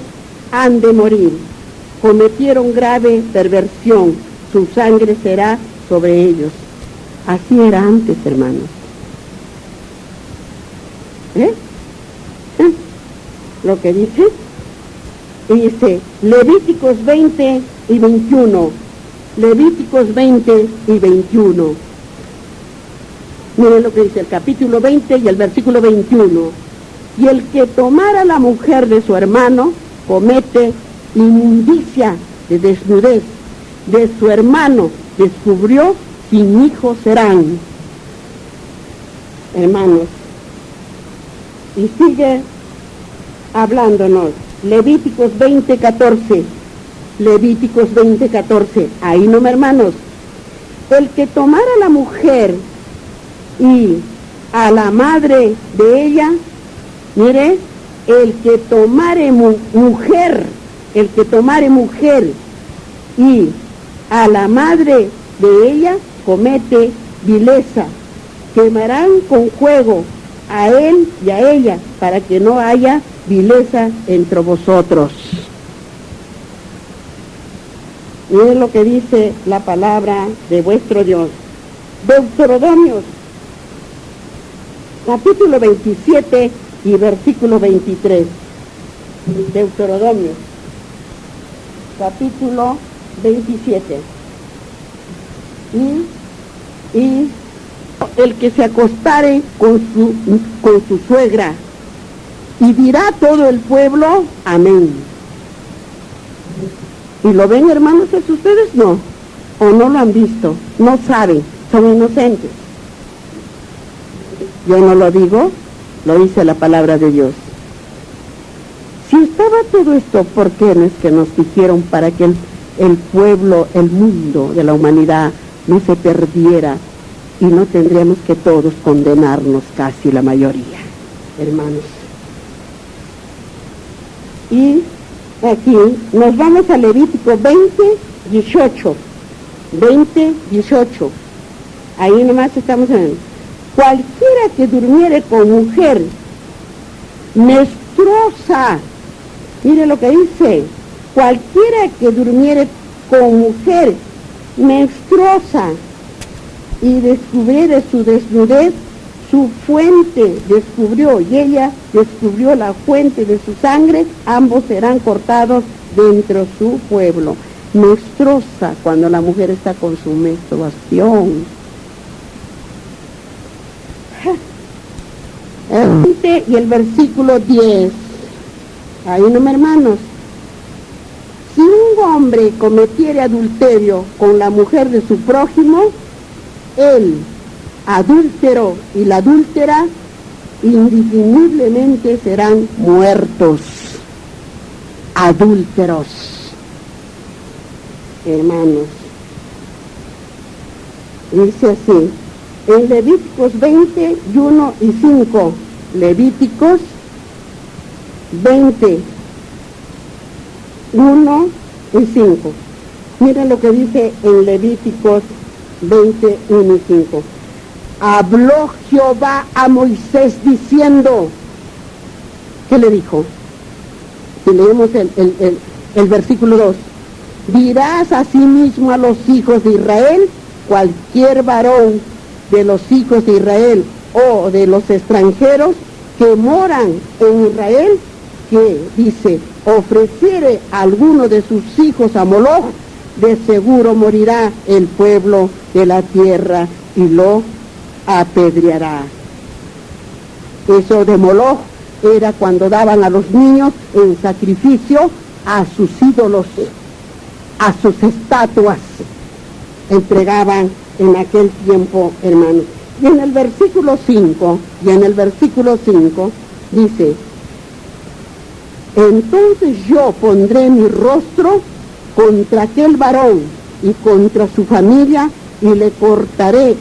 han de morir. Cometieron grave perversión, su sangre será sobre ellos. Así era antes, hermanos. Lo que dice, y dice Levíticos 20 y 21. Levíticos 20 y 21. Miren lo que dice el capítulo 20 y el versículo 21. Y el que tomara la mujer de su hermano comete inmundicia de desnudez de su hermano, descubrió, sin hijos serán. Hermanos, y sigue hablándonos Levíticos 20:14. Levíticos 20:14. Ahí no, hermanos. El que tomara a la mujer y a la madre de ella, mire, el que tomare mujer y a la madre de ella comete vileza, quemarán con fuego a él y a ella, para que no haya vileza entre vosotros. Miren lo que dice la palabra de vuestro Dios. Deuteronomios, capítulo 27 y versículo 23. Deuteronomios, capítulo 27. Y el que se acostare con su suegra, y dirá todo el pueblo, amén. ¿Y lo ven, hermanos? ¿Es ustedes? No. ¿O no lo han visto? No saben. Son inocentes. Yo no lo digo, lo dice la palabra de Dios. Si estaba todo esto, ¿por qué no es que nos dijeron para que el pueblo, el mundo de la humanidad no se perdiera y no tendríamos que todos condenarnos, casi la mayoría, hermanos? Y aquí nos vamos a Levítico 20:18. 20:18. Ahí nomás estamos en. Cualquiera que durmiere con mujer menstruosa, mire lo que dice, Cualquiera que durmiere con mujer menstruosa y descubriere su desnudez, su fuente descubrió, y ella descubrió la fuente de su sangre, ambos serán cortados dentro de su pueblo. Menstruosa, cuando la mujer está con su menstruación. El 20 y el versículo 10. Ahí no, hermanos. Si un hombre cometiere adulterio con la mujer de su prójimo, el adúltero y la adúltera indifiniblemente serán muertos. Adúlteros, hermanos. Dice así, en Levíticos 20, 1 y 5. Levíticos 20, 1 y 5. Miren lo que dice en Levíticos 20, 1 y 5. Habló Jehová a Moisés diciendo, ¿qué le dijo? Si leemos el versículo 2, dirás asimismo a los hijos de Israel, cualquier varón de los hijos de Israel o de los extranjeros que moran en Israel, que dice, ofreciere a alguno de sus hijos a Moloch, de seguro morirá el pueblo de la tierra y lo apedreará. Eso de Moloch era cuando daban a los niños en sacrificio a sus ídolos, a sus estatuas, entregaban en aquel tiempo, hermanos. Y en el versículo 5, dice, entonces yo pondré mi rostro contra aquel varón y contra su familia, y le cortaré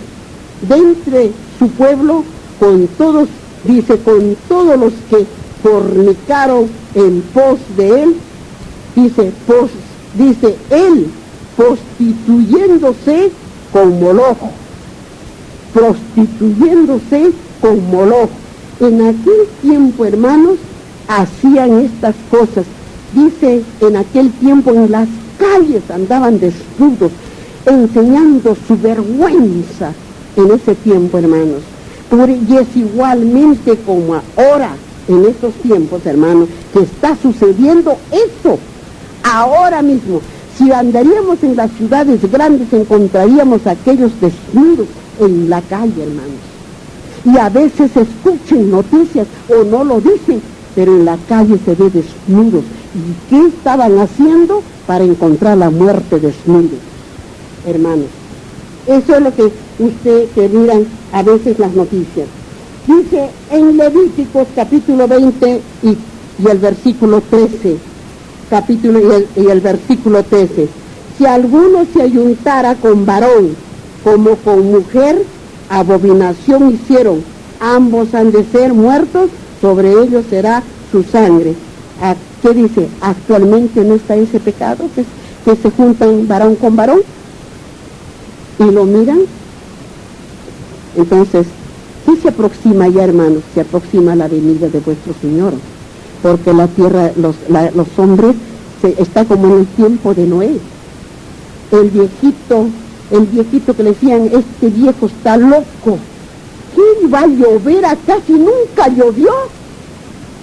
de entre su pueblo con todos, dice, con todos los que fornicaron en pos de él, dice él, prostituyéndose con Moloch, En aquel tiempo, hermanos, hacían estas cosas. Dice, en aquel tiempo en las calles andaban desnudos, enseñando su vergüenza. En ese tiempo, hermanos. Y es igualmente como ahora, en estos tiempos, hermanos, que está sucediendo eso. Ahora mismo, si andaríamos en las ciudades grandes, encontraríamos a aquellos desnudos en la calle, hermanos. Y a veces escuchen noticias o no lo dicen, pero en la calle se ve desnudos. ¿Y qué estaban haciendo para encontrar la muerte desnudos? Hermanos, eso es lo que que miran a veces las noticias. Dice en Levíticos capítulo 20 y el versículo 13, y el versículo 13, si alguno se ayuntara con varón como con mujer, abominación hicieron, ambos han de ser muertos, sobre ellos será su sangre. ¿Qué dice? Actualmente no está ese pecado, que se juntan varón con varón y lo miran. Entonces, ¿qué se aproxima ya, hermanos? Se aproxima la venida de vuestro Señor, porque la tierra, los hombres, está como en el tiempo de Noé. El viejito que le decían, este viejo está loco, ¿qué va a llover acá si nunca llovió?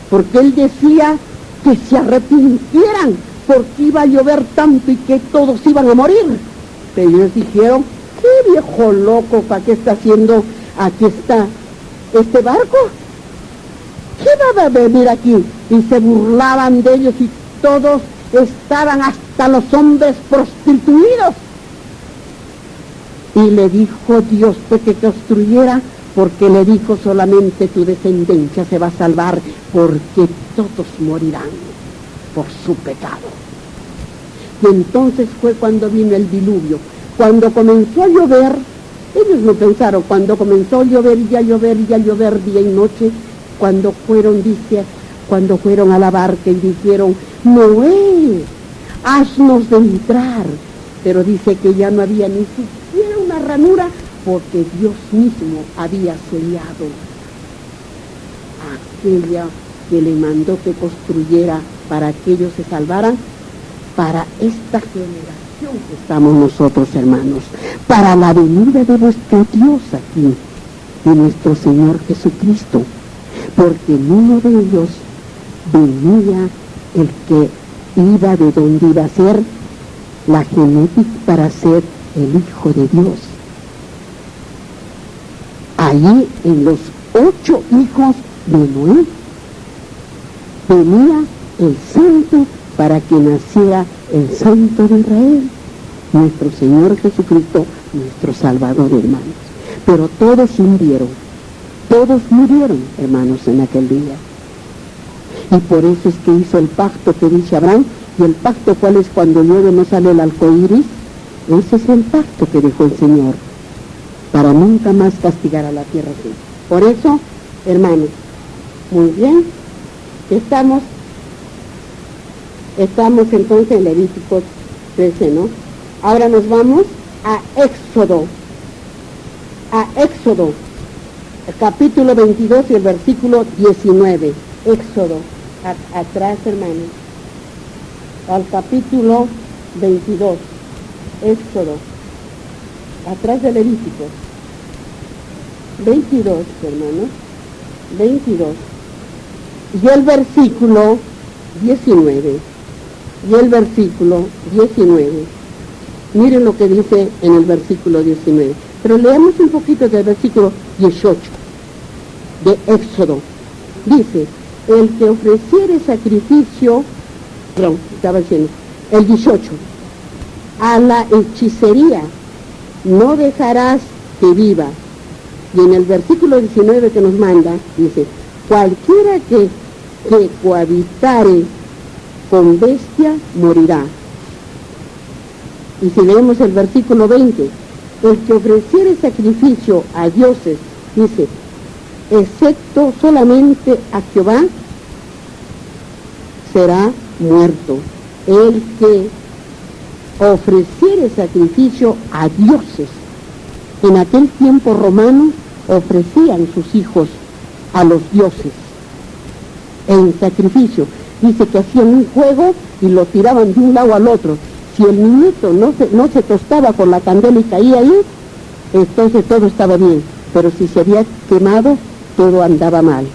Porque él decía que se arrepintieran, porque iba a llover tanto y que todos iban a morir. Pero ellos dijeron, ¿qué viejo loco, para qué está haciendo aquí está este barco? ¿Qué va a venir aquí? Y se burlaban de ellos y todos estaban, hasta los hombres, prostituidos. Y le dijo Dios que construyera, porque le dijo, solamente tu descendencia se va a salvar, porque todos morirán por su pecado. Y entonces fue cuando vino el diluvio. Cuando comenzó a llover, ellos no pensaron, cuando comenzó a llover día y noche, cuando fueron a la barca y dijeron, Noé, haznos de entrar. Pero dice que ya no había ni siquiera una ranura, porque Dios mismo había sellado aquella que le mandó que construyera para que ellos se salvaran, para esta generación que estamos nosotros, hermanos, para la venida de nuestro Dios aquí, de nuestro Señor Jesucristo, porque en uno de ellos venía el que iba de donde iba a ser la genética para ser el Hijo de Dios. Allí en los 8 hijos de Noé venía el santo para que naciera el santo de Israel, nuestro Señor Jesucristo, nuestro Salvador, hermanos. Pero todos murieron, hermanos, en aquel día. Y por eso es que hizo el pacto que dice Abraham. ¿Y el pacto cuál es? Cuando llueve no sale el arco iris. Ese es el pacto que dejó el Señor, para nunca más castigar a la tierra así. Por eso, hermanos, muy bien, estamos entonces en Levíticos 13, ¿no? Ahora nos vamos a Éxodo, el capítulo 22 y el versículo 19. Éxodo, atrás, hermanos, al capítulo 22, Éxodo, atrás de Levíticos, 22, hermanos, 22, y el versículo 19, miren lo que dice en el versículo 19, pero leamos un poquito del versículo 18, de Éxodo. Dice, el que ofreciere sacrificio, perdón, estaba diciendo, el 18, a la hechicería no dejarás que viva. Y en el versículo 19 que nos manda, dice, cualquiera que cohabitare con bestia morirá. Y si leemos el versículo 20, el que ofreciere sacrificio a dioses, dice, excepto solamente a Jehová, será muerto. El que ofreciere sacrificio a dioses. En aquel tiempo romano ofrecían sus hijos a los dioses en sacrificio. Dice que hacían un juego y lo tiraban de un lado al otro. Si el niñito no se tostaba con la candela y caía ahí, entonces todo estaba bien. Pero si se había quemado, todo andaba mal.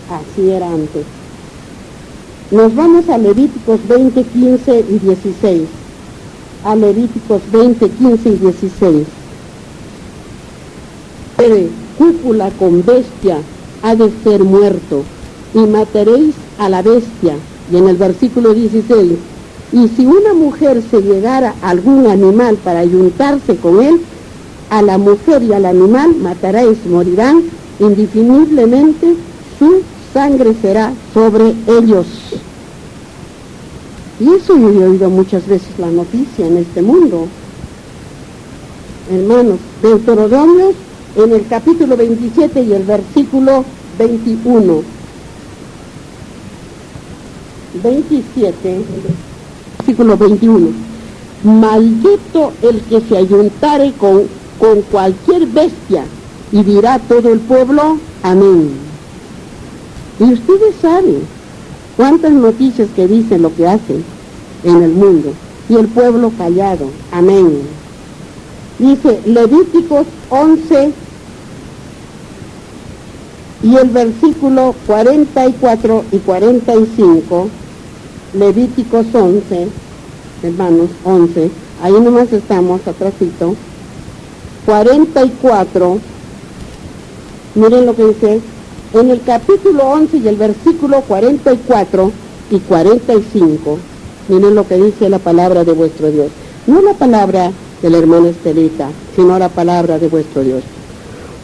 Así era antes. Nos vamos a Levíticos 20, 15 y 16. A Levíticos 20, 15 y 16. Cúpula con bestia ha de ser muerto, y mataréis a la bestia. Y en el versículo 16, y si una mujer se llegara a algún animal para ayuntarse con él, a la mujer y al animal mataréis, morirán indefiniblemente, su sangre será sobre ellos. Y eso yo he oído muchas veces la noticia en este mundo. Hermanos, Deuteronomio en el capítulo 27 y el versículo 21. 27, versículo 21. Maldito el que se ayuntare con cualquier bestia, y dirá todo el pueblo, amén. Y ustedes saben cuántas noticias que dicen lo que hacen en el mundo, y el pueblo callado, amén. Dice Levíticos 11 y el versículo 44 y 45, Levíticos 11, hermanos, 11, ahí nomás estamos, atrásito, 44, miren lo que dice, en el capítulo 11 y el versículo 44 y 45, miren lo que dice la palabra de vuestro Dios, no la palabra de la hermana Estelita, sino la palabra de vuestro Dios.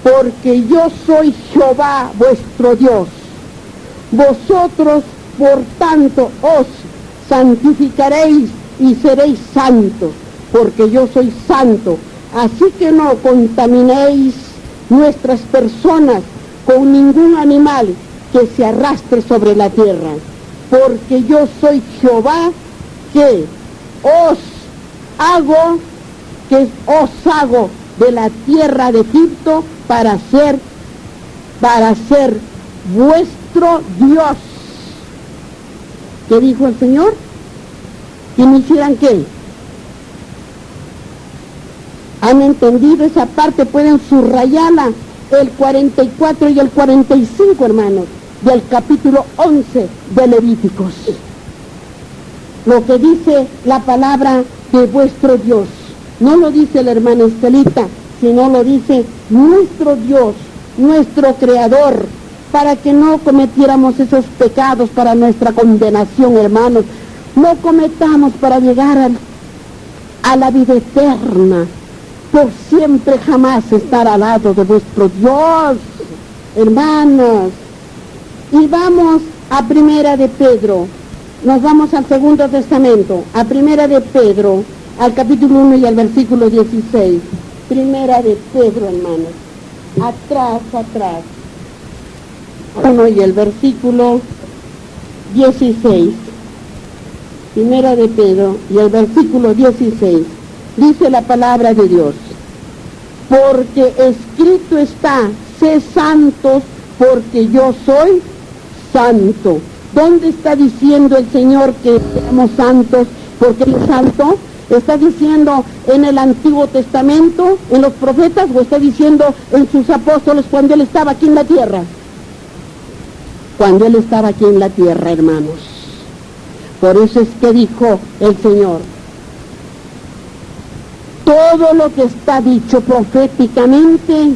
Porque yo soy Jehová vuestro Dios. Vosotros, por tanto, os santificaréis y seréis santos, porque yo soy santo. Así que no contaminéis nuestras personas con ningún animal que se arrastre sobre la tierra, porque yo soy Jehová que os hago de la tierra de Egipto para ser vuestro Dios. ¿Qué dijo el Señor? que no hicieran qué. ¿Han entendido esa parte? Pueden subrayarla, el 44 y el 45, hermanos, del capítulo 11 de Levíticos. Lo que dice la palabra de vuestro Dios. No lo dice la hermana Estelita, sino lo dice nuestro Dios, nuestro Creador, para que no cometiéramos esos pecados para nuestra condenación, hermanos. No cometamos para llegar a la vida eterna, por siempre jamás estar al lado de vuestro Dios, hermanos. Y vamos a Primera de Pedro, nos vamos al Segundo Testamento, a Primera de Pedro, al capítulo 1 y al versículo 16. Primera de Pedro, hermanos, atrás. 1 y el versículo 16. Primera de Pedro y el versículo 16. Dice la palabra de Dios: porque escrito está, sé santos, porque yo soy santo. ¿Dónde está diciendo el Señor que seamos santos porque Él es santo? ¿Está diciendo en el Antiguo Testamento, en los profetas, o está diciendo en sus apóstoles cuando Él estaba aquí en la tierra? Cuando Él estaba aquí en la tierra, hermanos. Por eso es que dijo el Señor: todo lo que está dicho proféticamente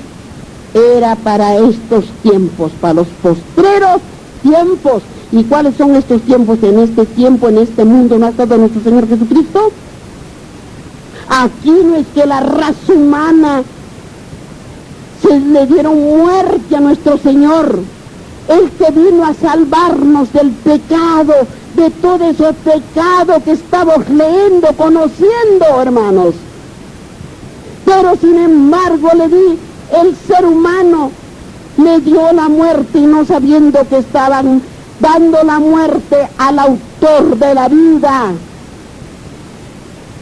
era para estos tiempos, para los postreros tiempos. ¿Y cuáles son estos tiempos? En este tiempo, en este mundo, ¿no ha estado nuestro Señor Jesucristo? Aquí no es que la raza humana se le dieron muerte a nuestro Señor. Él que vino a salvarnos del pecado, de todo ese pecado que estamos leyendo, conociendo, hermanos. Pero sin embargo el ser humano le dio la muerte, y no sabiendo que estaban dando la muerte al autor de la vida,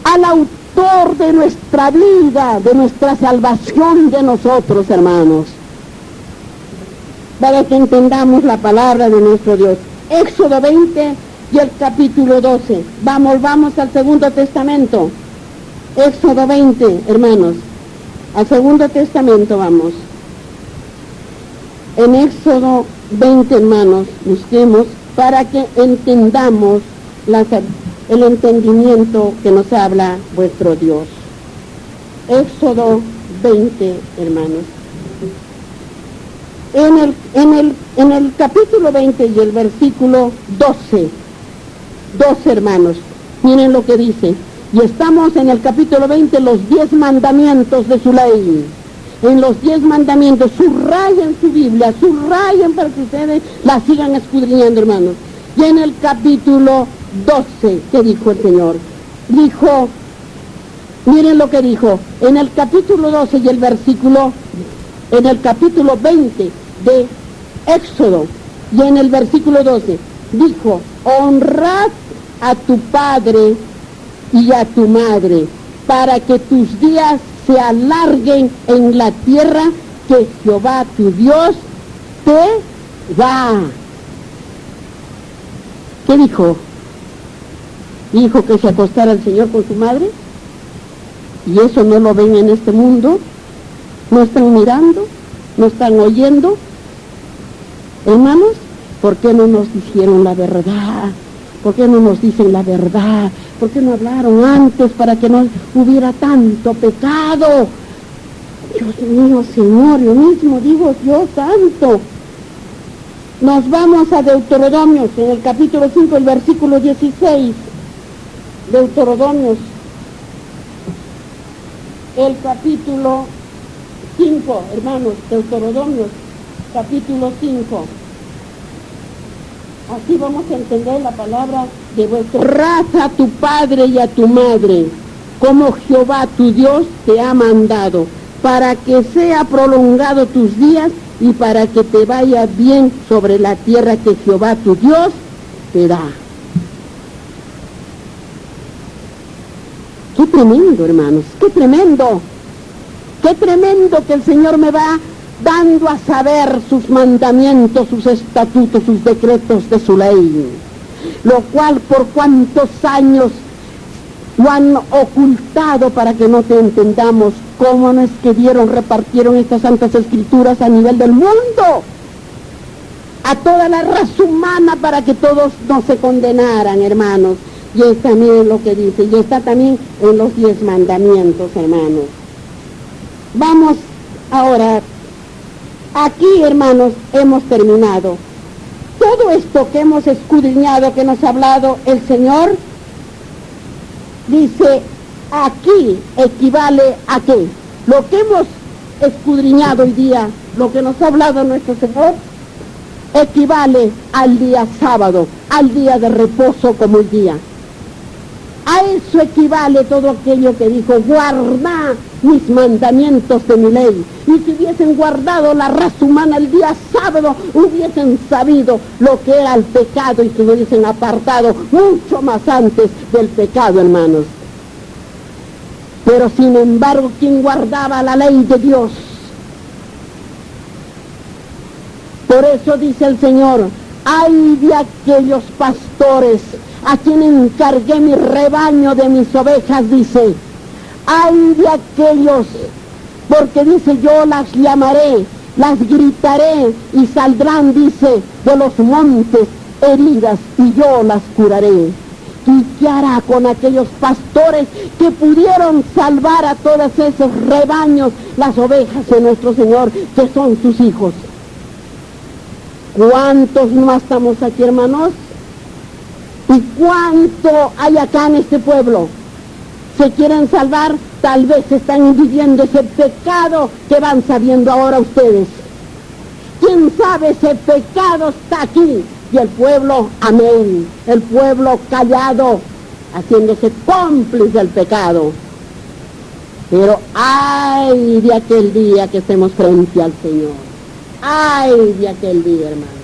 al autor de nuestra vida, de nuestra salvación de nosotros, hermanos. Para que entendamos la palabra de nuestro Dios. Éxodo 20 y el capítulo 12. Vamos al Segundo Testamento. Éxodo 20, hermanos. Al Segundo Testamento vamos. En Éxodo 20, hermanos, busquemos para que entendamos el entendimiento que nos habla vuestro Dios. Éxodo 20, hermanos. En el capítulo 20 y el versículo 12, hermanos, miren lo que dice. Y estamos en el capítulo 20, los 10 mandamientos de su ley. En los 10 mandamientos, subrayen su Biblia, subrayen para que ustedes la sigan escudriñando, hermanos. Y en el capítulo 12, ¿qué dijo el Señor? Dijo, miren lo que dijo, en el capítulo 12 y el versículo, en el capítulo 20 de Éxodo, y en el versículo 12, dijo, honrad a tu padre y a tu madre, para que tus días se alarguen en la tierra que Jehová tu Dios te da. ¿Qué dijo? Dijo que se acostara el Señor con su madre, y eso no lo ven en este mundo, no están mirando, no están oyendo. Hermanos, ¿por qué no nos dijeron la verdad? ¿Por qué no nos dicen la verdad? ¿Por qué no hablaron antes para que no hubiera tanto pecado? Dios mío, Señor, yo mismo digo, Dios santo. Nos vamos a Deuteronomios, en el capítulo 5, el versículo 16. Deuteronomios, el capítulo 5, hermanos, Deuteronomios, capítulo 5. Así vamos a entender la palabra de vuestro. Honra a tu padre y a tu madre, como Jehová tu Dios te ha mandado, para que sea prolongado tus días y para que te vaya bien sobre la tierra que Jehová tu Dios te da. ¡Qué tremendo, hermanos! ¡Qué tremendo! ¡Qué tremendo que el Señor me va dando a saber sus mandamientos, sus estatutos, sus decretos de su ley! Lo cual por cuántos años lo han ocultado para que no te entendamos. ¿Cómo no es que repartieron estas santas escrituras a nivel del mundo? A toda la raza humana para que todos no se condenaran, hermanos. Y es también lo que dice, y está también en los 10 mandamientos, hermanos. Vamos ahora, aquí, hermanos, hemos terminado. Todo esto que hemos escudriñado, que nos ha hablado el Señor, dice, aquí equivale a qué. Lo que hemos escudriñado hoy día, lo que nos ha hablado nuestro Señor, equivale al día sábado, al día de reposo como el día. A eso equivale todo aquello que dijo, guarda mis mandamientos de mi ley. Y si hubiesen guardado la raza humana el día sábado, hubiesen sabido lo que era el pecado y se lo hubiesen apartado mucho más antes del pecado, hermanos. Pero sin embargo, quien guardaba la ley de Dios. Por eso dice el Señor, ay de aquellos pastores a quien encargué mi rebaño de mis ovejas, dice, ay de aquellos, porque dice, yo las llamaré, las gritaré y saldrán, dice, de los montes heridas y yo las curaré. ¿Y qué hará con aquellos pastores que pudieron salvar a todos esos rebaños, las ovejas de nuestro Señor, que son sus hijos? ¿Cuántos más estamos aquí, hermanos? ¿Y cuánto hay acá en este pueblo? ¿Se quieren salvar? Tal vez están viviendo ese pecado que van sabiendo ahora ustedes. ¿Quién sabe? Ese pecado está aquí. Y el pueblo, amén, el pueblo callado, haciéndose cómplice del pecado. Pero ay de aquel día que estemos frente al Señor. Ay de aquel día, hermano.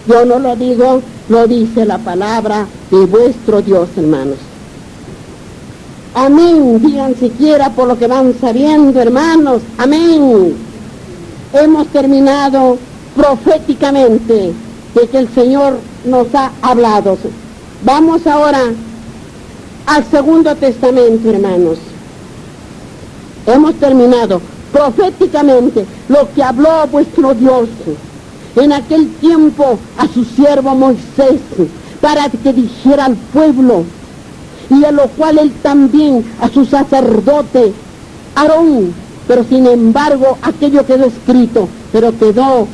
Yo no lo digo, lo dice la palabra de vuestro Dios, hermanos. Amén, digan siquiera por lo que van sabiendo, hermanos. Amén. Hemos terminado proféticamente de que el Señor nos ha hablado. Vamos ahora al Segundo Testamento, hermanos. Hemos terminado proféticamente lo que habló vuestro Dios en aquel tiempo a su siervo Moisés, para que dijera al pueblo, y a lo cual él también a su sacerdote Aarón. Pero sin embargo aquello quedó escrito, pero quedó,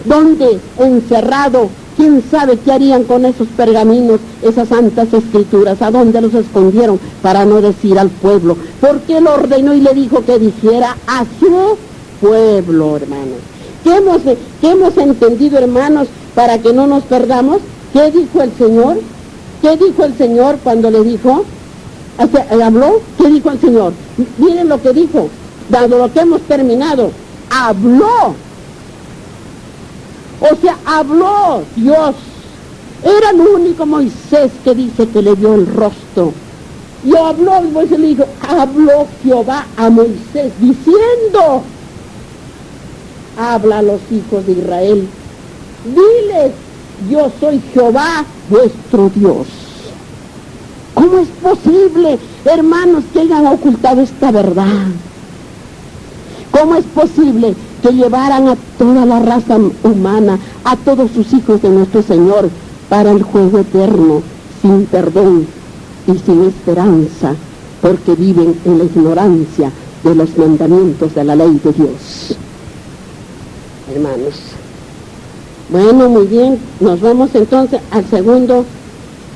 ¿dónde? Encerrado. ¿Quién sabe qué harían con esos pergaminos, esas santas escrituras? ¿A dónde los escondieron? Para no decir al pueblo. Porque él ordenó y le dijo que dijera a su pueblo, hermanos. ¿Qué hemos entendido, hermanos, para que no nos perdamos? ¿Qué dijo el Señor? ¿Qué dijo el Señor cuando le dijo? ¿Habló? ¿Qué dijo el Señor? Miren lo que dijo, dado lo que hemos terminado. Habló. O sea, habló Dios. Era el único Moisés que dice que le vio el rostro. Y habló, Moisés le dijo, habló Jehová a Moisés diciendo, habla a los hijos de Israel, diles, yo soy Jehová vuestro Dios. ¿Cómo es posible, hermanos, que hayan ocultado esta verdad? ¿Cómo es posible que llevaran a toda la raza humana, a todos sus hijos de nuestro Señor, para el juego eterno, sin perdón y sin esperanza, porque viven en la ignorancia de los mandamientos de la ley de Dios? Hermanos, bueno, muy bien, nos vamos entonces al Segundo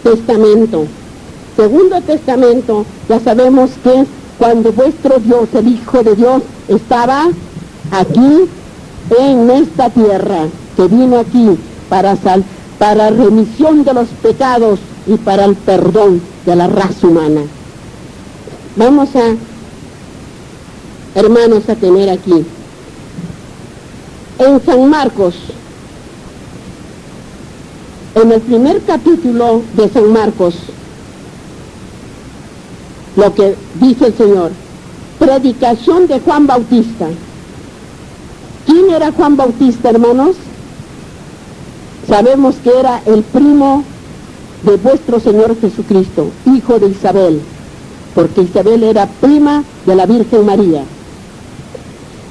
Testamento. Segundo Testamento, ya sabemos que cuando vuestro Dios, el Hijo de Dios, estaba aquí en esta tierra, que vino aquí para remisión de los pecados y para el perdón de la raza humana. Vamos a, hermanos, a tener aquí en San Marcos, en el primer capítulo de San Marcos, lo que dice el Señor, predicación de Juan Bautista. ¿Quién era Juan Bautista, hermanos? Sabemos que era el primo de vuestro Señor Jesucristo, hijo de Isabel, porque Isabel era prima de la Virgen María.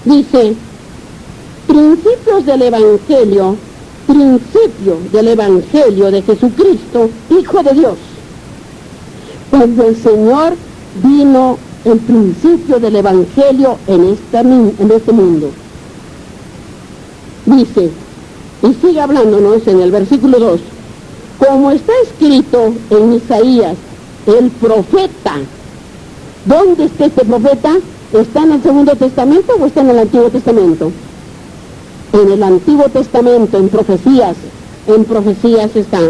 Dice, principio del Evangelio de Jesucristo, Hijo de Dios. Cuando el Señor vino el principio del Evangelio en este mundo. Dice, y sigue hablándonos en el versículo 2, como está escrito en Isaías, el profeta. ¿Dónde está este profeta? ¿Está en el Segundo Testamento o está en el Antiguo Testamento? En el Antiguo Testamento, en profecías está.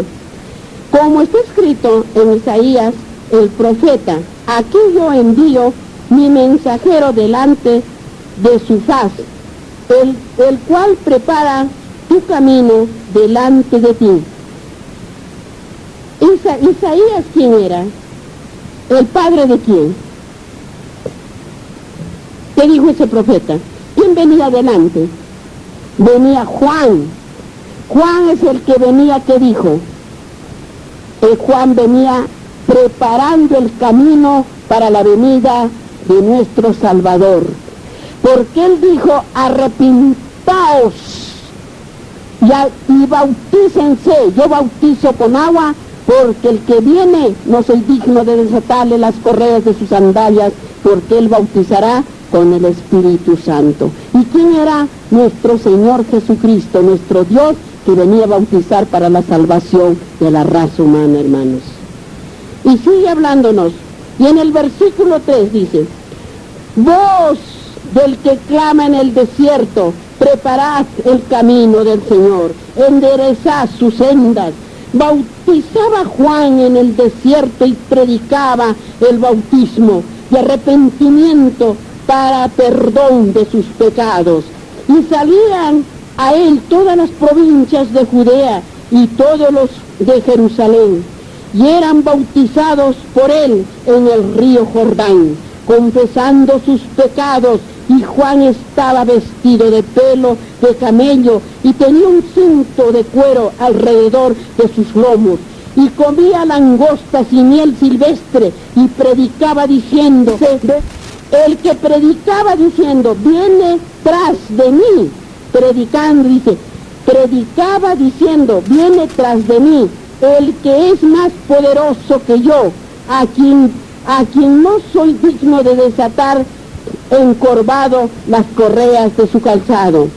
Como está escrito en Isaías, el profeta, aquí yo envío mi mensajero delante de su faz, el cual prepara tu camino delante de ti. Isaías, ¿quién era? ¿El padre de quién? ¿Qué dijo ese profeta? ¿Quién venía delante? Venía Juan. Juan es el que venía, ¿qué dijo? Juan venía preparando el camino para la venida de nuestro Salvador. Porque él dijo, arrepintaos y bautícense. Yo bautizo con agua, porque el que viene no soy digno de desatarle las correas de sus sandalias, porque él bautizará con el Espíritu Santo. ¿Y quién era? Nuestro Señor Jesucristo, nuestro Dios, que venía a bautizar para la salvación de la raza humana, hermanos. Y sigue hablándonos, y en el versículo 3 dice, voz del que clama en el desierto, preparad el camino del Señor, enderezad sus sendas. Bautizaba Juan en el desierto y predicaba el bautismo de arrepentimiento para perdón de sus pecados. Y salían a él todas las provincias de Judea y todos los de Jerusalén, y eran bautizados por él en el río Jordán, confesando sus pecados. Y Juan estaba vestido de pelo de camello y tenía un cinto de cuero alrededor de sus lomos, y comía langostas y miel silvestre, y predicaba diciendo, el que predicaba diciendo, viene tras de mí, predicando, dice, predicaba diciendo, viene tras de mí, el que es más poderoso que yo, a quien no soy digno de desatar encorvado las correas de su calzado.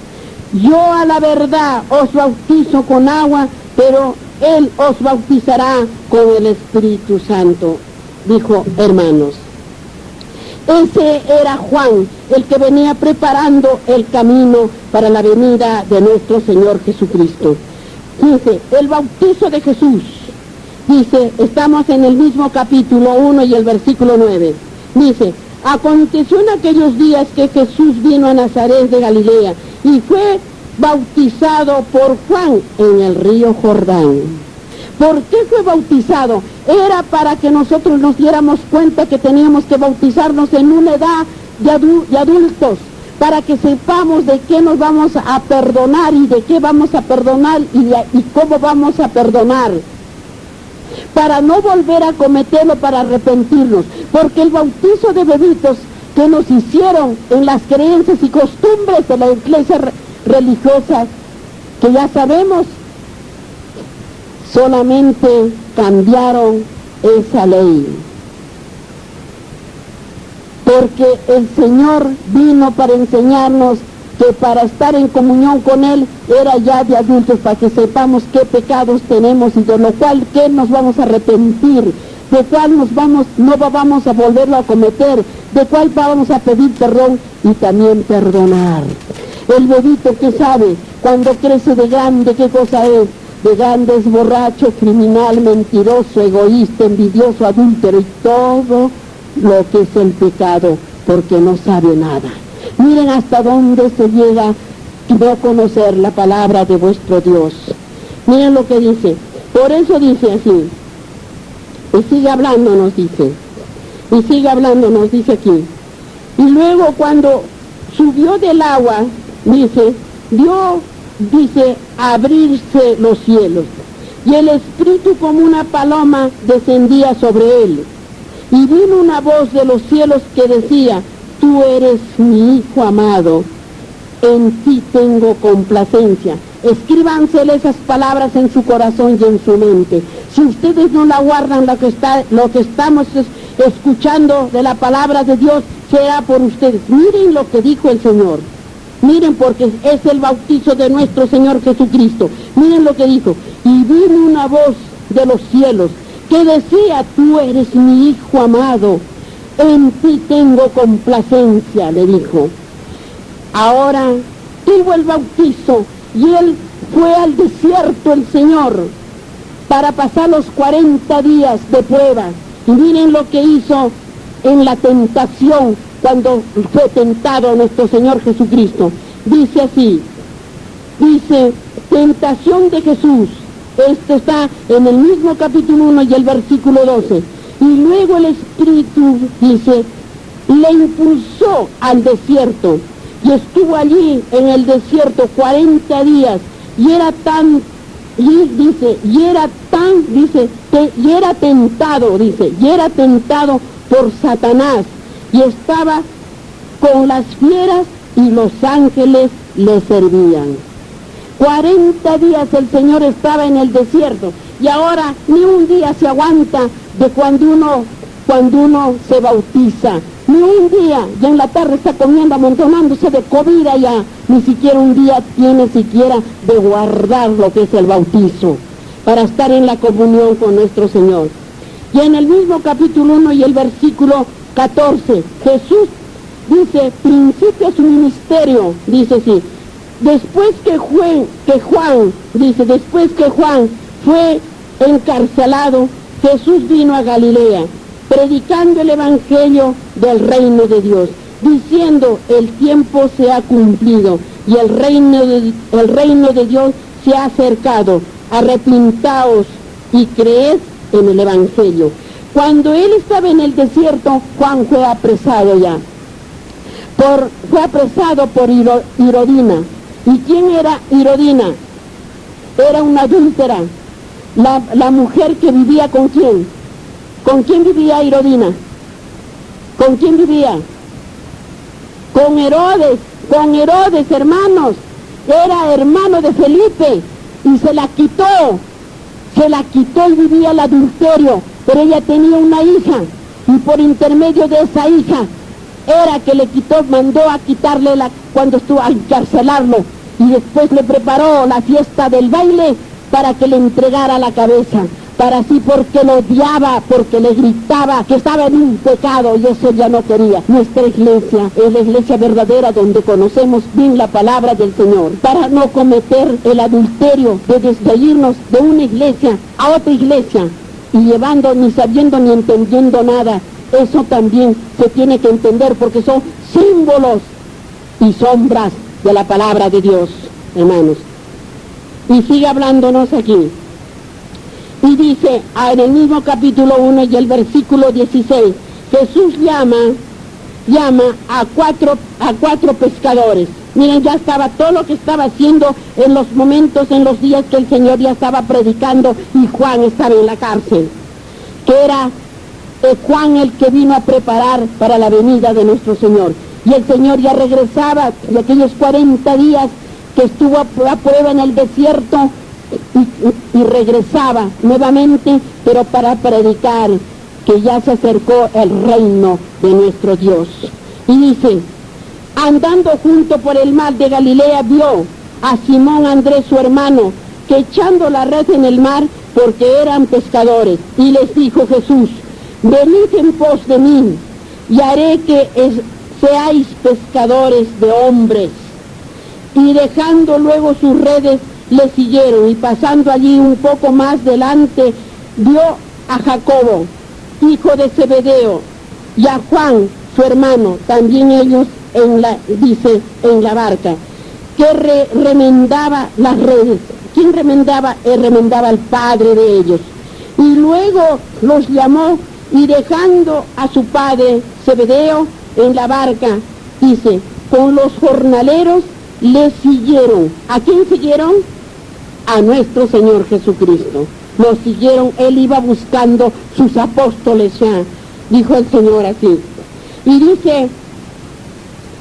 Yo a la verdad os bautizo con agua, pero él os bautizará con el Espíritu Santo, dijo, hermanos. Ese era Juan, el que venía preparando el camino para la venida de nuestro Señor Jesucristo. Dice, el bautizo de Jesús. Dice, estamos en el mismo capítulo 1 y el versículo 9. Dice, aconteció en aquellos días que Jesús vino a Nazaret de Galilea y fue bautizado por Juan en el río Jordán. ¿Por qué fue bautizado? Era para que nosotros nos diéramos cuenta que teníamos que bautizarnos en una edad de adultos, para que sepamos de qué nos vamos a perdonar y de qué vamos a perdonar y cómo vamos a perdonar, para no volver a cometerlo, para arrepentirnos, porque el bautizo de bebitos que nos hicieron en las creencias y costumbres de la iglesia religiosa, que ya sabemos, solamente cambiaron esa ley, porque el Señor vino para enseñarnos que para estar en comunión con Él era ya de adultos, para que sepamos qué pecados tenemos y de lo cual qué nos vamos a arrepentir, de cuál no vamos a volverlo a cometer, de cuál vamos a pedir perdón y también perdonar. El bebito, ¿qué sabe? Cuando crece de grande, ¿qué cosa es? De grande es borracho, criminal, mentiroso, egoísta, envidioso, adúltero y todo lo que es el pecado, porque no sabe nada. Miren hasta dónde se llega a no conocer la palabra de vuestro Dios. Miren lo que dice. Por eso dice así. Y sigue hablándonos, dice. Y sigue hablándonos, dice aquí. Y luego cuando subió del agua, dice, dio, dice, abrirse los cielos. y el Espíritu como una paloma descendía sobre él. Y vino una voz de los cielos que decía: tú eres mi Hijo amado, en ti tengo complacencia. Escríbansele esas palabras en su corazón y en su mente. Si ustedes no la guardan, lo que estamos escuchando de la palabra de Dios será por ustedes. Miren lo que dijo el Señor. Miren, porque es el bautizo de nuestro Señor Jesucristo. Miren lo que dijo. Y vino una voz de los cielos que decía: tú eres mi Hijo amado, en ti tengo complacencia, le dijo. Ahora tuvo el bautizo y él fue al desierto, el Señor, para pasar los 40 días de prueba. Y miren lo que hizo en la tentación cuando fue tentado nuestro Señor Jesucristo. Dice así, dice, tentación de Jesús. Esto está en el mismo capítulo 1 y el versículo 12. Y luego el Espíritu, dice, le impulsó al desierto. Y estuvo allí en el desierto 40 días. Y era tentado por Satanás. Y estaba con las fieras y los ángeles le servían. 40 días el Señor estaba en el desierto. Y ahora ni un día se aguanta de cuando uno se bautiza. Ni un día, ya en la tarde está comiendo, amontonándose de comida ya. Ni siquiera un día tiene siquiera de guardar lo que es el bautizo, para estar en la comunión con nuestro Señor. Y en el mismo capítulo 1 y el versículo 14, Jesús dice, principia su ministerio, dice así, después que Juan fue encarcelado, Jesús vino a Galilea, predicando el evangelio del reino de Dios, diciendo, el tiempo se ha cumplido y el reino de Dios se ha acercado, arrepintaos y creed en el evangelio. Cuando él estaba en el desierto, Juan fue apresado ya. Fue apresado por Herodina. ¿Y quién era Herodina? Era una adúltera. La mujer que vivía ¿con quién? ¿Con quién vivía Herodina? ¿Con quién vivía? Con Herodes, hermanos. Era hermano de Felipe y se la quitó y vivía el adulterio, pero ella tenía una hija y por intermedio de esa hija era que le quitó, mandó a quitarle cuando estuvo a encarcelarlo, y después le preparó la fiesta del baile para que le entregara la cabeza, para así, porque lo odiaba, porque le gritaba que estaba en un pecado y eso ya no quería. Nuestra iglesia es la iglesia verdadera donde conocemos bien la palabra del Señor, para no cometer el adulterio de despedirnos de una iglesia a otra iglesia y llevando, ni sabiendo ni entendiendo nada. Eso también se tiene que entender, porque son símbolos y sombras de la palabra de Dios, hermanos. Y sigue hablándonos aquí. Y dice, en el mismo capítulo 1 y el versículo 16, Jesús llama a cuatro pescadores. Miren, ya estaba todo lo que estaba haciendo en los momentos, en los días que el Señor ya estaba predicando y Juan estaba en la cárcel. Que era Juan el que vino a preparar para la venida de nuestro Señor. Y el Señor ya regresaba de aquellos 40 días que estuvo a prueba en el desierto, y regresaba nuevamente, pero para predicar que ya se acercó el reino de nuestro Dios. Y dice, andando junto por el mar de Galilea, vio a Simón Andrés su hermano, que echando la red en el mar, porque eran pescadores, y les dijo Jesús, venid en pos de mí, y haré que seáis pescadores de hombres. Y dejando luego sus redes, le siguieron, y pasando allí un poco más delante, vio a Jacobo, hijo de Zebedeo, y a Juan, su hermano, también ellos en la barca, que remendaba las redes. ¿Quién remendaba? Remendaba al padre de ellos. Y luego los llamó, y dejando a su padre Zebedeo en la barca, dice, con los jornaleros le siguieron. ¿A quién siguieron? a nuestro Señor Jesucristo. Lo siguieron, él iba buscando sus apóstoles ya, dijo el Señor así. Y dice,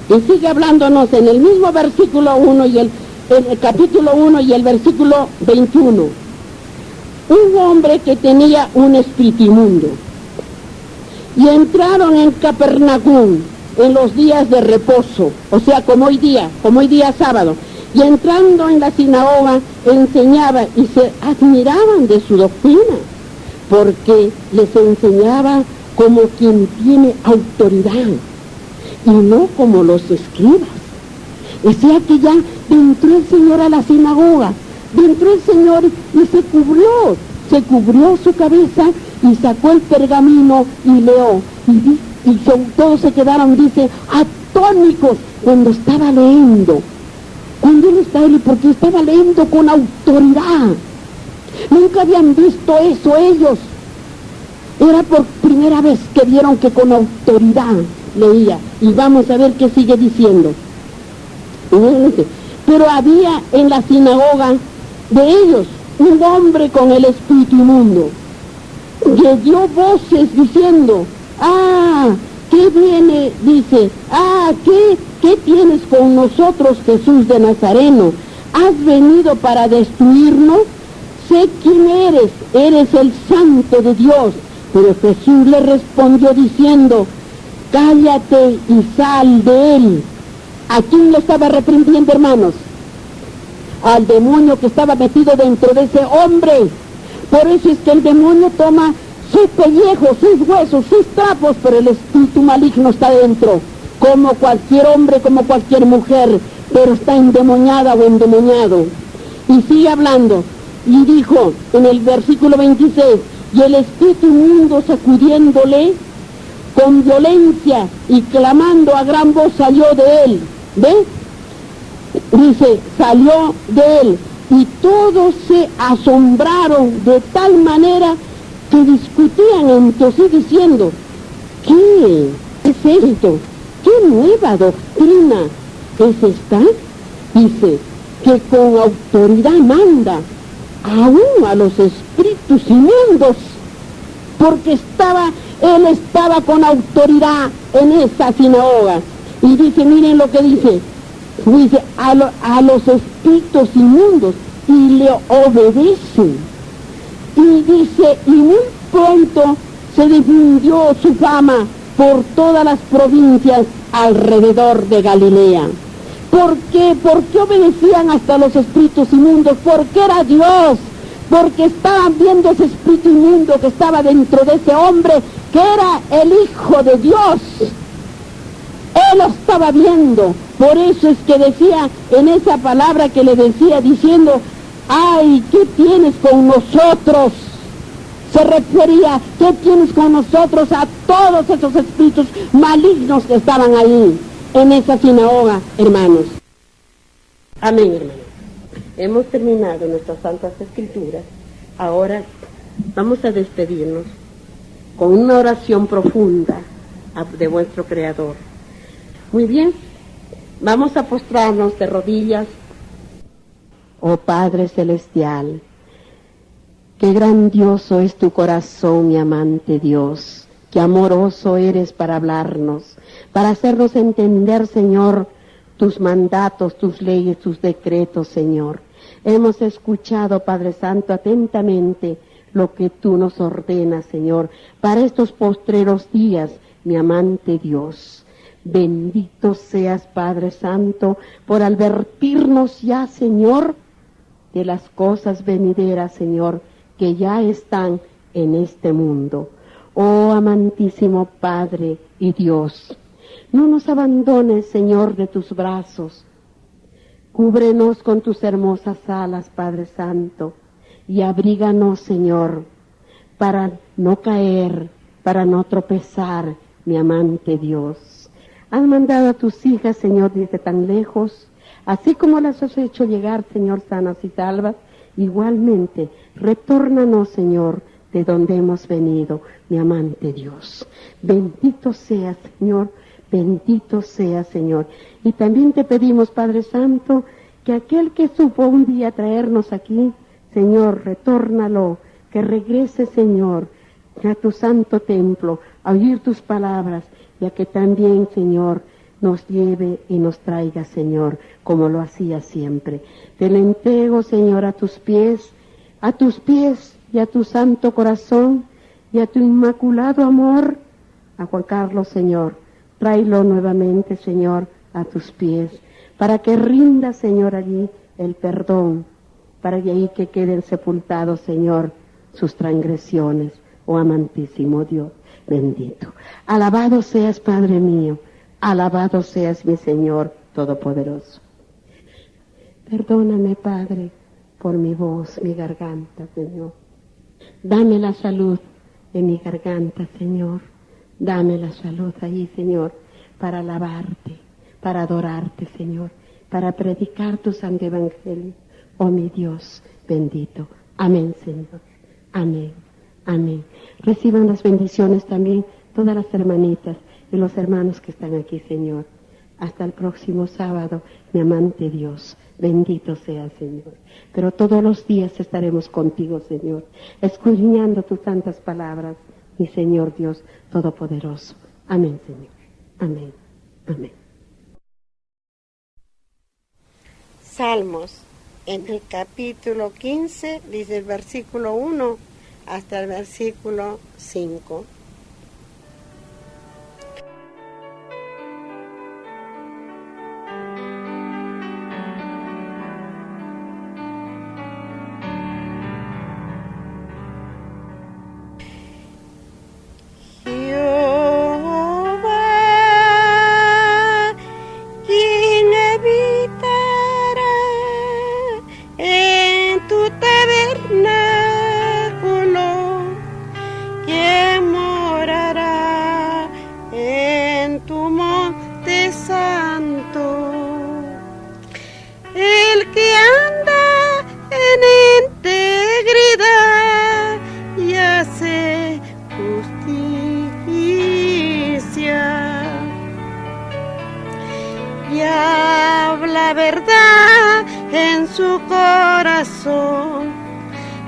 y sigue hablándonos en el mismo versículo 1 y el capítulo 1 y el versículo 21. Un hombre que tenía un espíritu inmundo. Y entraron en Capernaum en los días de reposo, o sea, como hoy día sábado. Y entrando en la sinagoga enseñaba y se admiraban de su doctrina, porque les enseñaba como quien tiene autoridad y no como los escribas. O sea que ya entró el Señor a la sinagoga, entró el Señor y se cubrió su cabeza y sacó el pergamino y leó. Y todos se quedaron, dice, atónicos cuando estaba leyendo. Cuando él estaba, porque estaba leyendo con autoridad. Nunca habían visto eso ellos. Era por primera vez que vieron que con autoridad leía. Y vamos a ver qué sigue diciendo. Pero había en la sinagoga de ellos un hombre con el espíritu inmundo, que dio voces diciendo, ¿qué viene? Dice, ¿qué tienes con nosotros, Jesús de Nazareno? ¿Has venido para destruirnos? Sé quién eres el Santo de Dios. Pero Jesús le respondió diciendo, cállate y sal de él. ¿A quién le estaba reprendiendo, hermanos? Al demonio que estaba metido dentro de ese hombre. Por eso es que el demonio toma sus pellejos, sus huesos, sus trapos, pero el espíritu maligno está dentro, como cualquier hombre, como cualquier mujer, pero está endemoniada o endemoniado. Y sigue hablando, y dijo en el versículo 26, y el espíritu inmundo sacudiéndole con violencia y clamando a gran voz salió de él. ¿Ve? Dice, salió de él, y todos se asombraron de tal manera que discutían entre sí diciendo, ¿qué es esto? ¿Qué nueva doctrina es esta? Dice, que con autoridad manda aún a los espíritus inmundos, porque él estaba con autoridad en esa sinagoga. Y dice, miren lo que dice a los espíritus inmundos y le obedecen. Y dice, y muy pronto se difundió su fama por todas las provincias alrededor de Galilea. ¿Por qué? ¿Por qué obedecían hasta los espíritus inmundos? Porque era Dios, porque estaban viendo ese espíritu inmundo que estaba dentro de ese hombre, que era el Hijo de Dios. Él lo estaba viendo. Por eso es que decía en esa palabra que le decía diciendo, ¡ay, qué tienes con nosotros! Se refería, ¿qué tienes con nosotros? A todos esos espíritus malignos que estaban ahí, en esa sinagoga, hermanos. Amén, hermanos. Hemos terminado nuestras Santas Escrituras. Ahora vamos a despedirnos con una oración profunda de vuestro Creador. Muy bien, vamos a postrarnos de rodillas. Oh Padre Celestial, qué grandioso es tu corazón, mi amante Dios, qué amoroso eres para hablarnos, para hacernos entender, Señor, tus mandatos, tus leyes, tus decretos, Señor. Hemos escuchado, Padre Santo, atentamente lo que tú nos ordenas, Señor, para estos postreros días, mi amante Dios. Bendito seas, Padre Santo, por advertirnos ya, Señor, de las cosas venideras, Señor, que ya están en este mundo. Oh, amantísimo Padre y Dios, no nos abandones, Señor, de tus brazos. Cúbrenos con tus hermosas alas, Padre Santo, y abríganos, Señor, para no caer, para no tropezar, mi amante Dios. Has mandado a tus hijas, Señor, desde tan lejos, así como las has hecho llegar, Señor, sanas y salvas, igualmente, retórnanos, Señor, de donde hemos venido, mi amante Dios. Bendito sea, Señor, bendito sea, Señor. Y también te pedimos, Padre Santo, que aquel que supo un día traernos aquí, Señor, retórnalo, que regrese, Señor, a tu santo templo, a oír tus palabras, y a que también, Señor, nos lleve y nos traiga, Señor, como lo hacía siempre. Te lo entrego, Señor, a tus pies y a tu santo corazón y a tu inmaculado amor. A Juan Carlos, Señor, tráelo nuevamente, Señor, a tus pies, para que rinda, Señor, allí el perdón, para que ahí que queden sepultados, Señor, sus transgresiones, oh amantísimo Dios bendito. Alabado seas, Padre mío, alabado seas, mi Señor Todopoderoso. Perdóname, Padre, por mi voz, mi garganta, Señor. Dame la salud en mi garganta, Señor. Dame la salud ahí, Señor, para alabarte, para adorarte, Señor, para predicar tu santo evangelio. Oh, mi Dios bendito. Amén, Señor. Amén. Amén. Reciban las bendiciones también todas las hermanitas y los hermanos que están aquí, Señor. Hasta el próximo sábado, mi amante Dios. Bendito sea, Señor. Pero todos los días estaremos contigo, Señor, escudriñando tus santas palabras, mi Señor Dios Todopoderoso. Amén, Señor. Amén. Amén. Salmos, en el capítulo 15, dice el versículo 1 hasta el versículo 5.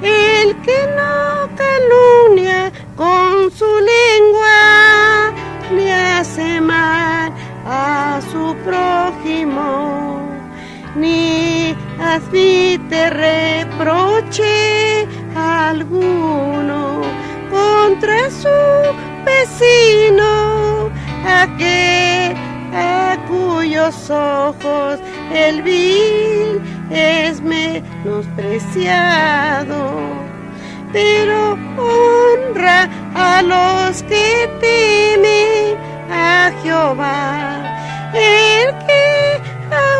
El que no calumnia con su lengua, ni hace mal a su prójimo, ni admite reproche alguno contra su vecino, aquel a cuyos ojos el vil es menospreciado, pero honra a los que temen a Jehová, el que ha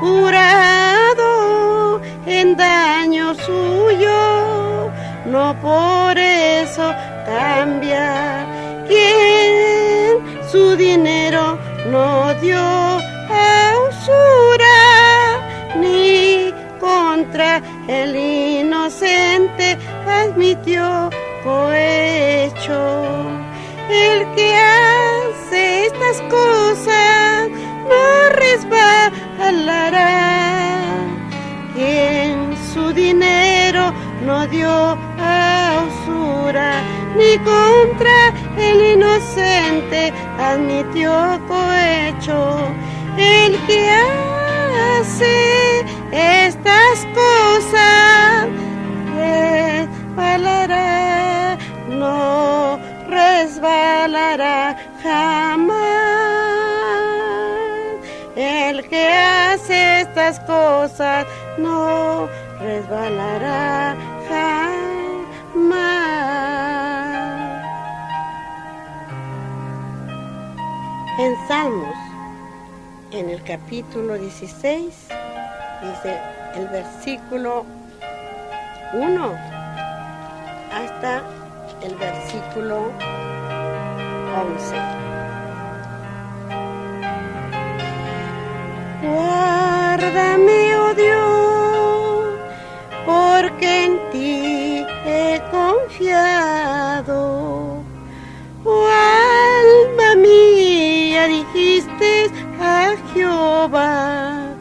jurado en daño suyo, no por eso cambia. Quien su dinero no dio a usura, ni contra el inocente admitió cohecho. El que hace estas cosas no resbalará. Quien su dinero no dio a usura, ni contra el inocente admitió cohecho. El que hace estas cosas resbalará, no resbalará jamás. El que hace estas cosas no resbalará jamás. En Salmos, en el capítulo 16, dice el versículo 1 hasta el versículo 11. Guárdame, oh Dios, porque en ti he confiado. Oh alma mía, dijiste a Jehová,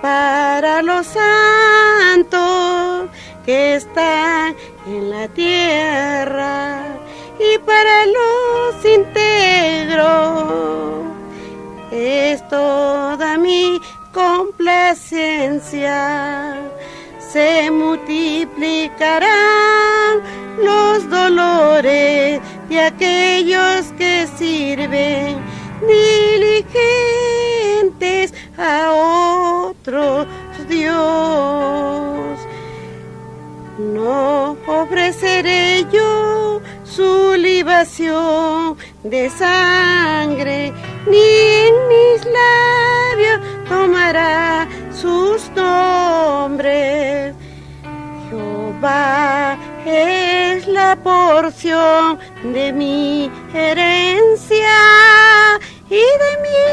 para los santos que están en la tierra y para los íntegros es toda mi complacencia. Se multiplicarán los dolores de aquellos que sirven diligentes a otro Dios. No ofreceré yo su libación de sangre, ni en mis labios tomará sus nombres. Jehová es la porción de mi herencia y de mi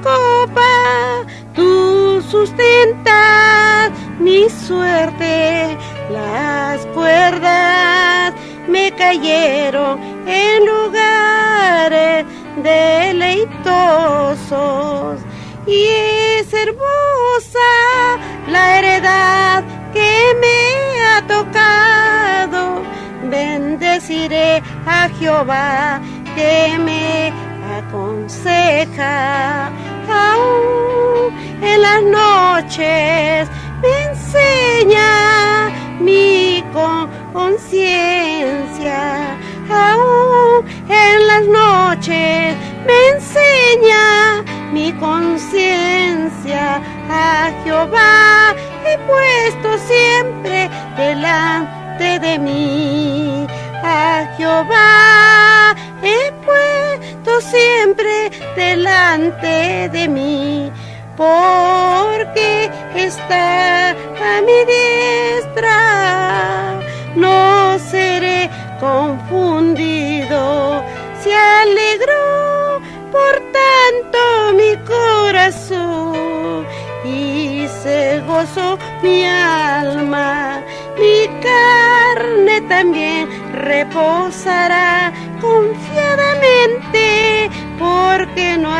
copa tú sustentas mi suerte. Las cuerdas me cayeron en lugares deleitosos y es hermosa la heredad que me ha tocado. Bendeciré a Jehová que me aconseja. Aún en las noches me enseña mi conciencia. Aún en las noches me enseña mi conciencia. A Jehová he puesto siempre delante de mí. A Jehová he puesto siempre delante de mí, porque está a mi diestra. No seré confundido. Se alegró por tanto mi corazón y se gozó mi alma. Mi carne también reposará confiadamente, porque no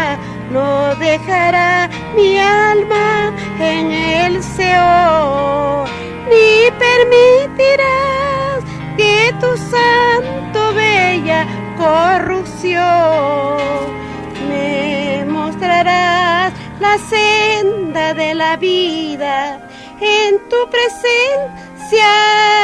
dejará mi alma en el Seol, ni permitirás que tu santo bella corrupción. Me mostrarás la senda de la vida, en tu presencia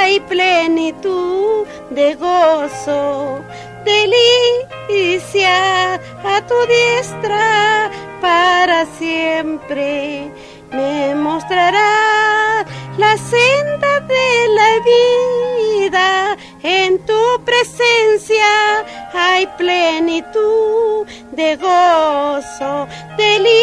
hay plenitud de gozo, delicia a tu diestra para siempre. Me mostrarás la senda de la vida, en tu presencia hay plenitud de gozo, delicias